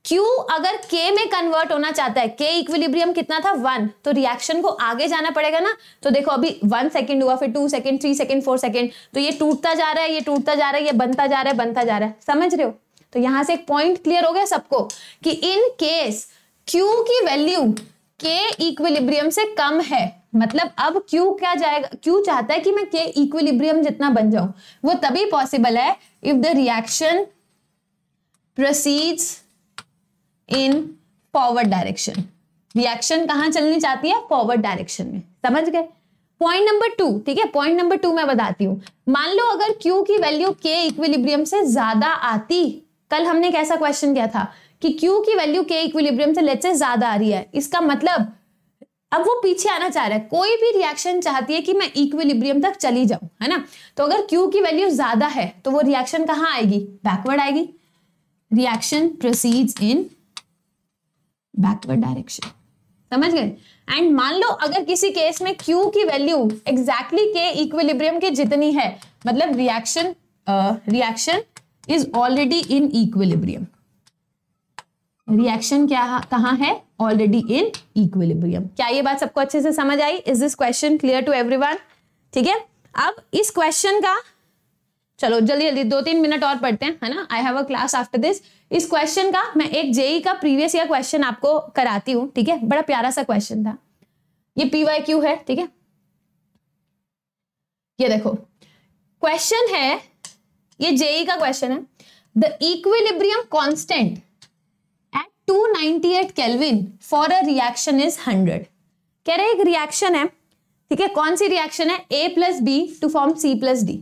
Q अगर K में कन्वर्ट होना चाहता है, K इक्विलिब्रियम कितना था 1, तो रिएक्शन को आगे जाना पड़ेगा ना। तो देखो अभी 1 सेकेंड हुआ, फिर 2 सेकेंड, 3 सेकेंड, 4 सेकेंड, तो ये टूटता जा रहा है, ये टूटता जा रहा है, ये बनता जा रहा है, बनता जा रहा है, समझ रहे हो? तो यहां से एक पॉइंट क्लियर हो गया सबको कि इन केस Q की वैल्यू K इक्विलिब्रियम से कम है, मतलब अब Q क्या जाएगा, Q चाहता है कि मैं K इक्विलिब्रियम जितना बन जाऊं, वो तभी पॉसिबल है if the reaction proceeds in forward direction. Reaction कहां चलनी चाहती है? फॉरवर्ड डायरेक्शन में, समझ गए? पॉइंट नंबर 2, ठीक है, पॉइंट नंबर 2 मैं बताती हूं। मान लो अगर Q की वैल्यू K इक्विलिब्रियम से ज्यादा आती, कल हमने कैसा क्वेश्चन किया था कि Q की वैल्यू K इक्विलिब्रियम से लेट्स से ज्यादा आ रही है, इसका मतलब अब वो पीछे आना चाह रहा है। कोई भी रिएक्शन चाहती है कि मैं इक्विलिब्रियम तक चली जाऊं, है ना? तो अगर Q की वैल्यू ज्यादा है तो वो रिएक्शन कहां आएगी? बैकवर्ड आएगी। रिएक्शन प्रोसीड्स इन बैकवर्ड डायरेक्शन, समझ गए? एंड मान लो अगर किसी केस में Q की वैल्यू एग्जैक्टली K इक्विलिब्रियम के जितनी है, मतलब reaction is already in equilibrium. Reaction क्या कहां है? Already in equilibrium. क्या ये बात सबको अच्छे से समझ आई? Is this question clear to everyone? ठीक है, अब इस क्वेश्चन का चलो जल्दी जल्दी 2-3 मिनट और पढ़ते हैं, है ना? I have a class after this. इस क्वेश्चन का मैं एक जेई का प्रीवियस ईयर क्वेश्चन आपको कराती हूं, ठीक है? बड़ा प्यारा सा क्वेश्चन था, ये PYQ है, ठीक है? ये देखो क्वेश्चन है, ये जेई का क्वेश्चन है। The equilibrium constant eight 298 kelvin for a reaction is 100। कह रहे एक रिएक्शन है, ठीक है? कौन सी रिएक्शन है? A+B to form C+D।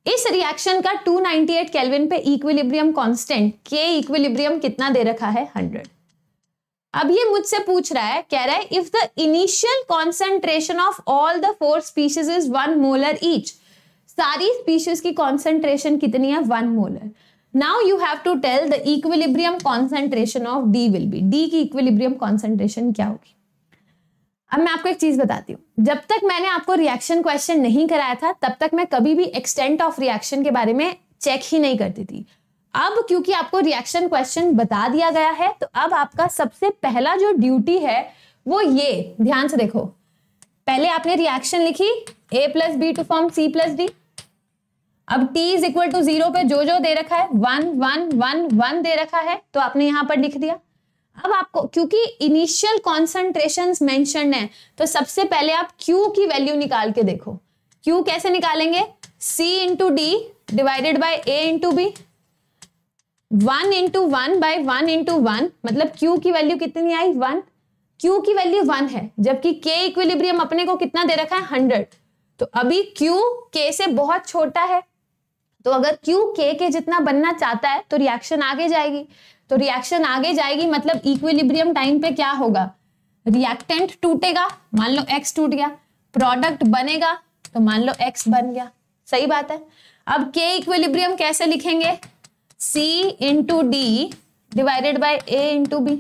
इस रिएक्शन का 298 केल्विन पे इक्विलिब्रियम कांस्टेंट K इक्विलिब्रियम कितना दे रखा है? 100। अब ये मुझसे पूछ रहा है, कह रहा है if the initial concentration of all the 4 species is 1 molar each. सारी स्पीशीज की कॉन्सेंट्रेशन कितनी है? 1 molar. Now you have to tell the equilibrium concentration of D will be. D की इक्विलिब्रियम कॉन्सेंट्रेशन क्या होगी? अब मैं आपको एक चीज बताती हूँ, जब तक मैंने आपको रिएक्शन क्वेश्चन नहीं कराया था तब तक मैं कभी भी एक्सटेंट ऑफ रिएक्शन के बारे में चेक ही नहीं करती थी। अब क्योंकि आपको रिएक्शन क्वेश्चन बता दिया गया है तो अब आपका सबसे पहला जो ड्यूटी है वो ये, ध्यान से देखो, पहले आपने रिएक्शन लिखी A+B टू फॉर्म C+D। अब T इज इक्वल टू 0 पे जो दे रखा है 1 1 1 1 दे रखा है तो आपने यहां पर लिख दिया। अब आपको क्योंकि इनिशियल कॉन्सेंट्रेशंस मेंशन्ड है तो सबसे पहले आप Q की वैल्यू निकाल के देखो। Q कैसे निकालेंगे? C into D divided by A into B. 1 into 1 by 1 into 1, मतलब Q की वैल्यू कितनी आई? 1। Q की वैल्यू 1 है, जबकि K इक्विलिब्रियम अपने को कितना दे रखा है? 100। तो अभी Q K से बहुत छोटा है, तो अगर Q K के जितना बनना चाहता है तो रिएक्शन आगे जाएगी। तो रिएक्शन आगे जाएगी मतलब इक्विलिब्रियम टाइम पे क्या होगा? रिएक्टेंट टूटेगा, मान लो X टूट गया, प्रोडक्ट बनेगा तो मान लो X बन गया। सही बात है। अब K इक्विलिब्रियम कैसे लिखेंगे? C into D divided by A into B.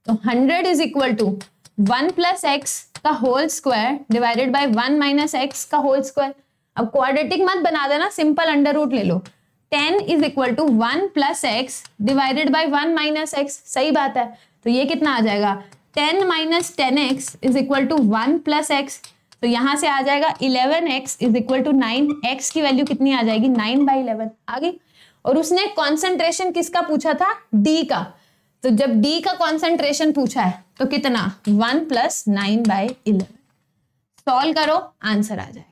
तो 100 is equal to 1 plus X का whole square divided by 1 minus X का होल स्क्वायर। अब क्वाड्रेटिक मत बना देना, सिंपल अंडर रूट ले लो। 10 is equal to 1 plus X divided by 1 minus X. सही बात है। तो ये कितना आ जाएगा? 10 minus 10x is equal to 1 plus X. तो यहां से आ जाएगा 11x is equal to 9। x की वैल्यू कितनी आ जाएगी? 9/11 आ गई। और उसने कॉन्सेंट्रेशन किसका पूछा था? D का। तो जब D का कॉन्सेंट्रेशन पूछा है तो कितना? 1 प्लस 9/11। सॉल्व करो, आंसर आ जाएगा।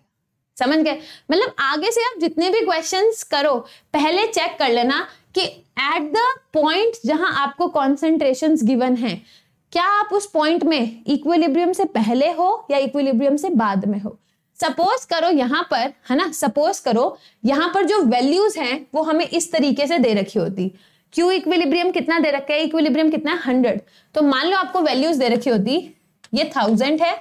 समझ गए? मतलब आगे से आप जितने भी क्वेश्चंस करो पहले चेक कर लेना कि एट द पॉइंट जहां आपको कॉन्सेंट्रेशंस गिवन है, क्या आप उस पॉइंट में इक्विलिब्रियम से पहले हो या इक्विलिब्रियम से बाद में हो। सपोज करो यहां पर, है ना, सपोज करो यहां पर जो वैल्यूज हैं वो हमें इस तरीके से दे रखी होती। Q इक्विलिब्रियम कितना दे रखा है? इक्विलिब्रियम कितना है? 100। तो मान लो आपको वैल्यूज दे रखी होती, ये 1000 है,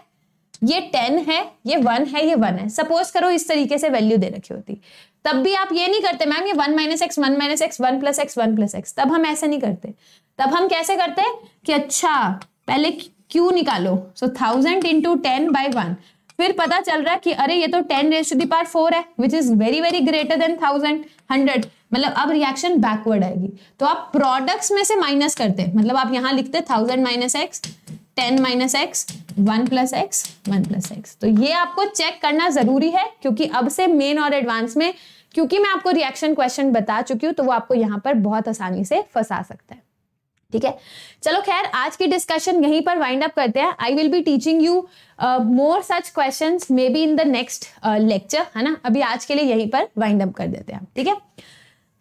ये 10 है, ये 1 है, ये 1 है। सपोज करो इस तरीके से वैल्यू दे रखी होती, तब भी आप ये नहीं करते मैम ये 1 minus x 1 minus x 1 plus x 1 plus x. तब हम ऐसे नहीं करते। तब हम कैसे करते कि अच्छा पहले Q निकालो। सो 1000 इंटू 10/1, फिर पता चल रहा है कि अरे ये तो 10⁴ है, which is very very greater than 100, मतलब अब रिएक्शन बैकवर्ड आएगी। तो आप प्रोडक्ट्स में से माइनस करते हैं, मतलब आप यहां लिखते 1000 minus x, 10 minus x, 1 plus x, 1 plus X. तो ये आपको चेक करना जरूरी है, क्योंकि अब से मेन और एडवांस में, क्योंकि मैं आपको रिएक्शन क्वेश्चन बता चुकी हूं, तो वो आपको यहां पर बहुत आसानी से फंसा सकता है। ठीक है, चलो खैर आज की डिस्कशन यहीं पर वाइंड अप करते हैं। आई will be teaching you more such questions may be in the next lecture, है ना। अभी आज के लिए यहीं पर वाइंड अप कर देते हैं, ठीक है।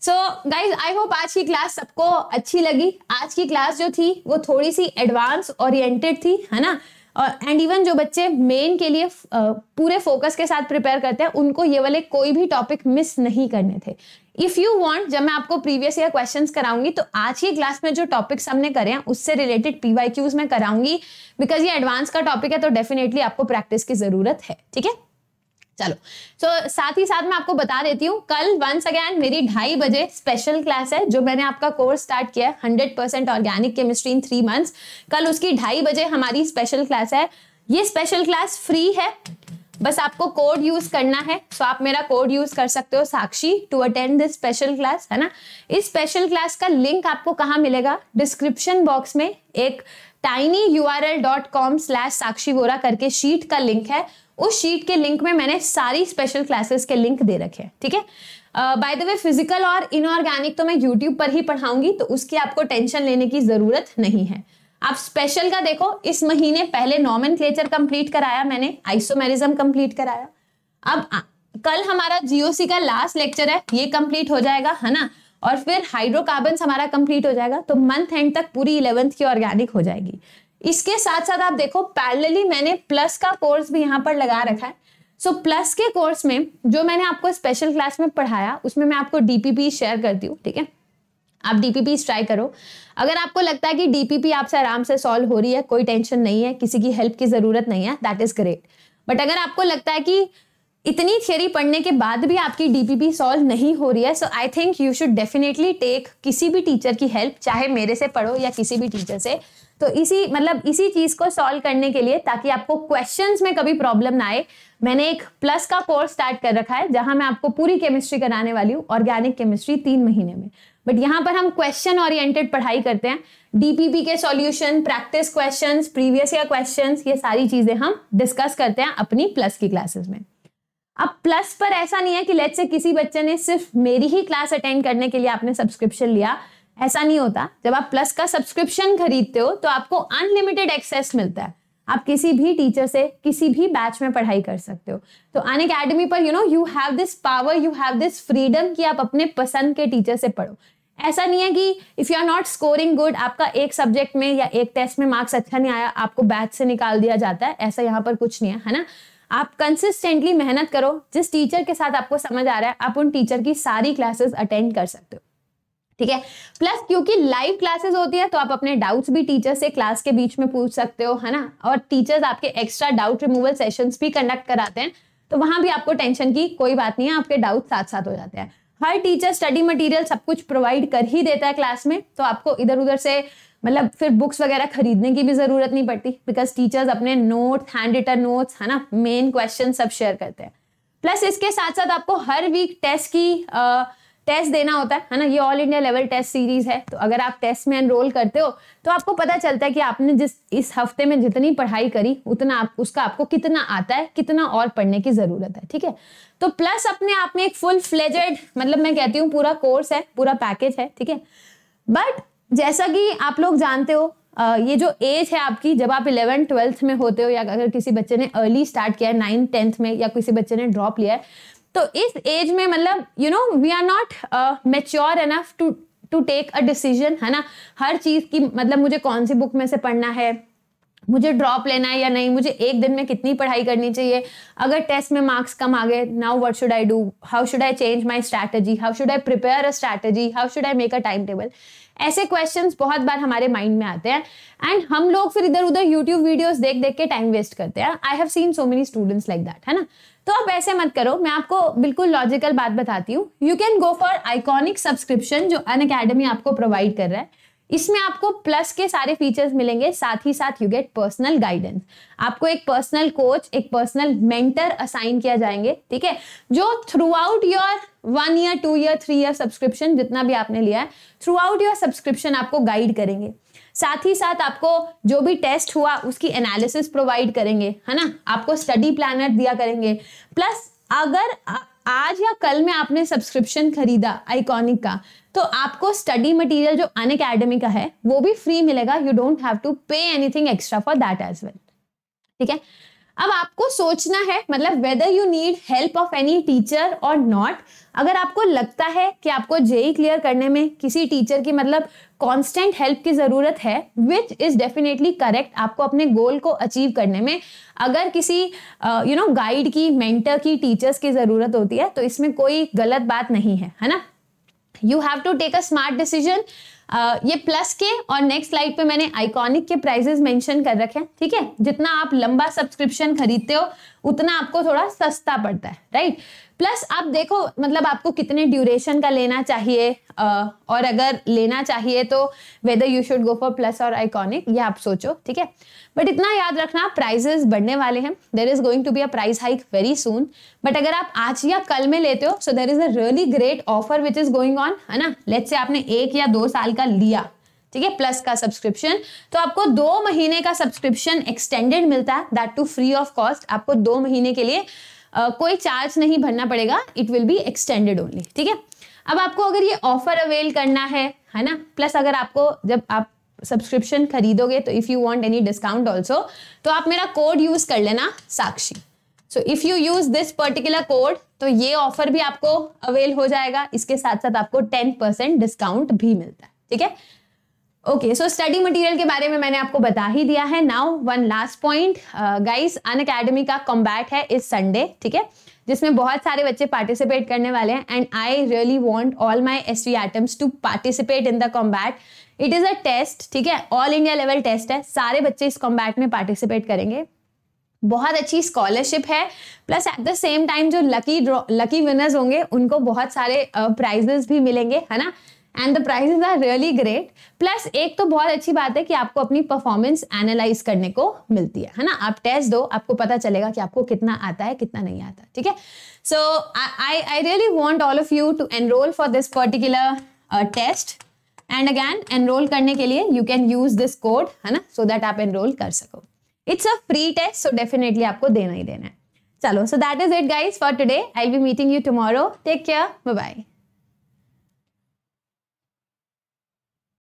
सो गाइज आई होप आज की क्लास सबको अच्छी लगी। आज की क्लास जो थी वो थोड़ी सी एडवांस ओरिएंटेड थी, है ना। और एंड इवन जो बच्चे मेन के लिए पूरे फोकस के साथ प्रिपेयर करते हैं, उनको ये वाले कोई भी टॉपिक मिस नहीं करने थे। इफ यू वांट, जब मैं आपको प्रीवियस ईयर क्वेश्चंस कराऊंगी तो आज की क्लास में जो टॉपिक्स हमने करे हैं उससे रिलेटेड PYQs में कराऊंगी, बिकॉज ये एडवांस का टॉपिक है, तो डेफिनेटली आपको प्रैक्टिस की जरूरत है, ठीक है। चलो, तो साथ ही साथ मैं आपको बता देती हूँ, कल वंस अगेन मेरी 2:30 बजे स्पेशल क्लास है, जो मैंने आपका कोर्स स्टार्ट किया है 100% ऑर्गेनिक केमिस्ट्री इन 3 months। कल उसकी 2:30 बजे हमारी स्पेशल क्लास है। ये स्पेशल क्लास फ्री है, बस आपको कोड यूज करना है। सो आप मेरा कोड यूज कर सकते हो Sakshi to attend this special class, है ना। इस स्पेशल क्लास का लिंक आपको कहाँ मिलेगा? डिस्क्रिप्शन बॉक्स में एक tinyurl.com/sakshi vora करके शीट का लिंक है। उस शीट के लिंक में मैंने सारी स्पेशल क्लासेस के लिंक दे रखे हैं, ठीक है। बाय द वे फिजिकल और इनऑर्गेनिक तो मैं यूट्यूब पर ही पढ़ाऊंगी, तो उसकी आपको टेंशन लेने की जरूरत नहीं है। आप स्पेशल का देखो, इस महीने पहले नॉमेनक्लेचर कंप्लीट कराया मैंने, आइसोमेरिज्म कंप्लीट कराया। अब कल हमारा GOC का लास्ट लेक्चर है, ये कंप्लीट हो जाएगा, है ना। और फिर हाइड्रोकार्बन्स हमारा कंप्लीट हो जाएगा, तो मंथ एंड तक पूरी 11th की ऑर्गेनिक हो जाएगी। इसके साथ साथ आप देखो पैरेलली मैंने प्लस का कोर्स भी यहाँ पर लगा रखा है। सो प्लस के कोर्स में जो मैंने आपको स्पेशल क्लास में पढ़ाया, उसमें मैं आपको DPP शेयर करती हूँ, ठीक है। आप DPP ट्राई करो। अगर आपको लगता है कि DPP आपसे आराम से सॉल्व हो रही है, कोई टेंशन नहीं है, किसी की हेल्प की जरूरत नहीं है, दैट इज ग्रेट। बट अगर आपको लगता है कि इतनी थियरी पढ़ने के बाद भी आपकी DPP सॉल्व नहीं हो रही है, so I think you should definitely take किसी भी टीचर की हेल्प, चाहे मेरे से पढ़ो या किसी भी टीचर से। तो इसी चीज को सॉल्व करने के लिए, ताकि आपको क्वेश्चंस में कभी प्रॉब्लम ना आए, मैंने एक प्लस का कोर्स स्टार्ट कर रखा है, जहां मैं आपको पूरी केमिस्ट्री कराने वाली हूँ, ऑर्गेनिक केमिस्ट्री 3 महीने में। बट यहाँ पर हम क्वेश्चन ओरिएंटेड पढ़ाई करते हैं। DPP के solution, practice questions, previous year questions, ये सारी चीजें हम डिस्कस करते हैं अपनी प्लस की क्लासेस में। अब प्लस पर ऐसा नहीं है कि लेट्स से किसी बच्चे ने सिर्फ मेरी ही क्लास अटेंड करने के लिए आपने सब्सक्रिप्शन लिया, ऐसा नहीं होता। जब आप प्लस का सब्सक्रिप्शन खरीदते हो तो आपको अनलिमिटेड एक्सेस मिलता है, आप किसी भी टीचर से किसी भी बैच में पढ़ाई कर सकते हो। तो अनअकैडमी पर you have this power, you have this freedom कि आप अपने पसंद के टीचर से पढ़ो। ऐसा नहीं है कि if you are not scoring good, आपका एक सब्जेक्ट में या एक टेस्ट में मार्क्स अच्छा नहीं आया, आपको बैच से निकाल दिया जाता है, ऐसा यहाँ पर कुछ नहीं है ना। आप कंसिस्टेंटली मेहनत करो, जिस टीचर के साथ आपको समझ आ रहा है आप उन टीचर की सारी क्लासेस अटेंड कर सकते हो, ठीक है। प्लस क्योंकि लाइव क्लासेस होती है, तो आप अपने डाउट्स भी टीचर से क्लास के बीच में पूछ सकते हो, है ना। और टीचर्स आपके एक्स्ट्रा डाउट रिमूवल सेशंस भी कंडक्ट कराते हैं, तो वहां भी आपको टेंशन की कोई बात नहीं है, आपके डाउट साथ साथ हो जाते हैं। हर टीचर स्टडी मटेरियल सब कुछ प्रोवाइड कर ही देता है क्लास में, तो आपको इधर उधर से मतलब फिर बुक्स वगैरह खरीदने की भी जरूरत नहीं पड़ती, बिकॉज टीचर्स अपने नोट्स, हैंड रिटन नोट्स, है ना, मेन क्वेश्चन सब शेयर करते हैं। प्लस इसके साथ साथ आपको हर वीक टेस्ट देना होता है ना। ये all India level test series है, तो अगर आप टेस्ट में एनरोल करते हो तो आपको पता चलता है कि आपने इस हफ्ते में जितनी पढ़ाई करी उतना उसका आपको कितना आता है, कितना और पढ़ने की जरूरत है, ठीक है। तो प्लस अपने आप में एक फुल फ्लेजेड, मतलब मैं कहती हूँ पूरा कोर्स है, पूरा पैकेज है, ठीक है। बट जैसा कि आप लोग जानते हो, ये जो एज है आपकी, जब आप 11th 12th में होते हो, या अगर किसी बच्चे ने अर्ली स्टार्ट किया है 9th 10th में, या किसी बच्चे ने ड्रॉप लिया है, तो इस एज में मतलब we are not mature enough to take a decision, है ना। हर चीज की मतलब मुझे कौन सी बुक में से पढ़ना है, मुझे ड्रॉप लेना है या नहीं, मुझे एक दिन में कितनी पढ़ाई करनी चाहिए, अगर टेस्ट में मार्क्स कम आ गए, now what should I do, how should I change my strategy, how should I prepare a strategy, how should I make a time table. ऐसे क्वेश्चंस बहुत बार हमारे माइंड में आते हैं, एंड हम लोग फिर इधर उधर यूट्यूब वीडियोस देख देख के टाइम वेस्ट करते हैं। I have seen so many students like that, है ना। तो आप ऐसे मत करो, मैं आपको बिल्कुल लॉजिकल बात बताती हूँ। You can go for iconic subscription, जो अनअकैडमी आपको प्रोवाइड कर रहा है। इसमें आपको प्लस के सारे फीचर्स मिलेंगे, साथ ही साथ यू गेट पर्सनल गाइडेंस। आपको एक पर्सनल कोच, एक पर्सनल मेंटर असाइन किया जाएंगे, ठीक है, जो through out your 1 year 2 year 3 year subscription जितना भी आपने लिया है, थ्रू आउट योर सब्सक्रिप्शन आपको गाइड करेंगे। साथ ही साथ आपको जो भी टेस्ट हुआ उसकी एनालिसिस प्रोवाइड करेंगे, है ना, आपको स्टडी प्लानर दिया करेंगे। प्लस अगर आज या कल में आपने सब्सक्रिप्शन खरीदा आइकॉनिक का, तो आपको स्टडी मटेरियल जो अनअकैडमी का है वो भी फ्री मिलेगा। You don't have to pay anything extra for that as well, ठीक है। अब आपको सोचना है, मतलब whether you need help of any teacher और नॉट। अगर आपको लगता है कि आपको जेई क्लियर करने में किसी टीचर की मतलब कांस्टेंट हेल्प की जरूरत है, विच इज डेफिनेटली करेक्ट, आपको अपने गोल को अचीव करने में अगर किसी गाइड की, मेंटर की, टीचर्स की जरूरत होती है, तो इसमें कोई गलत बात नहीं है ना। You have to take a smart decision. ये प्लस के और नेक्स्ट स्लाइड पे मैंने आइकॉनिक के प्राइसेस मेंशन कर रखे हैं, ठीक है। जितना आप लंबा सब्सक्रिप्शन खरीदते हो उतना आपको थोड़ा सस्ता पड़ता है, राइट। प्लस आप देखो, मतलब आपको कितने ड्यूरेशन का लेना चाहिए, और अगर लेना चाहिए तो whether you should go for plus और आइकॉनिक, ये आप सोचो, ठीक है। बट इतना याद रखना, प्राइसेस बढ़ने वाले हैं, there is going to be a price hike very soon. But अगर आप आज या कल में लेते हो, so there is a really great offer which is going on, है ना। लेट्स से आपने 1 या 2 साल का लिया, ठीक है, प्लस का सब्सक्रिप्शन, तो आपको 2 महीने का सब्सक्रिप्शन एक्सटेंडेड मिलता है, that too free of cost. आपको 2 महीने के लिए कोई चार्ज नहीं भरना पड़ेगा, it will be extended only, ठीक है। अब आपको अगर ये ऑफर अवेल करना है ना, प्लस अगर आपको जब आप सब्सक्रिप्शन खरीदोगे तो if you want any discount also, तो आप मेरा कोड यूज कर लेना, Sakshi. So if you use this particular code, तो ये ऑफर भी आपको अवेल हो जाएगा, इसके साथ साथ आपको 10% डिस्काउंट भी मिलता है, ठीक है। ओके, सो स्टडी मटेरियल के बारे में मैंने आपको बता ही दिया है। Now one last point guys, Unacademy का कॉम्बैट है इस संडे, ठीक है, जिसमें बहुत सारे बच्चे पार्टिसिपेट करने वाले हैं, and I really want all my SV atoms to participate in the combat. It is a test, ठीक है, ऑल इंडिया लेवल टेस्ट है, सारे बच्चे इस कॉम्बैट में पार्टिसिपेट करेंगे। बहुत अच्छी स्कॉलरशिप है, plus at the same time जो लकी विनर्स होंगे उनको बहुत सारे प्राइजेस भी मिलेंगे, है ना, and the prizes are really great. Plus एक तो बहुत अच्छी बात है कि आपको अपनी परफॉर्मेंस एनालाइज करने को मिलती है ना। आप टेस्ट दो, आपको पता चलेगा कि आपको कितना आता है, कितना नहीं आता, ठीक है। So I really want all of you to enrol for this particular test, and again enrol करने के लिए you can use this code, है ना, सो दैट आप एनरोल कर सको। It's a free test, so definitely आपको देना ही देना है। चलो, so that is it guys for today. I will be meeting you tomorrow. Take care, bye bye.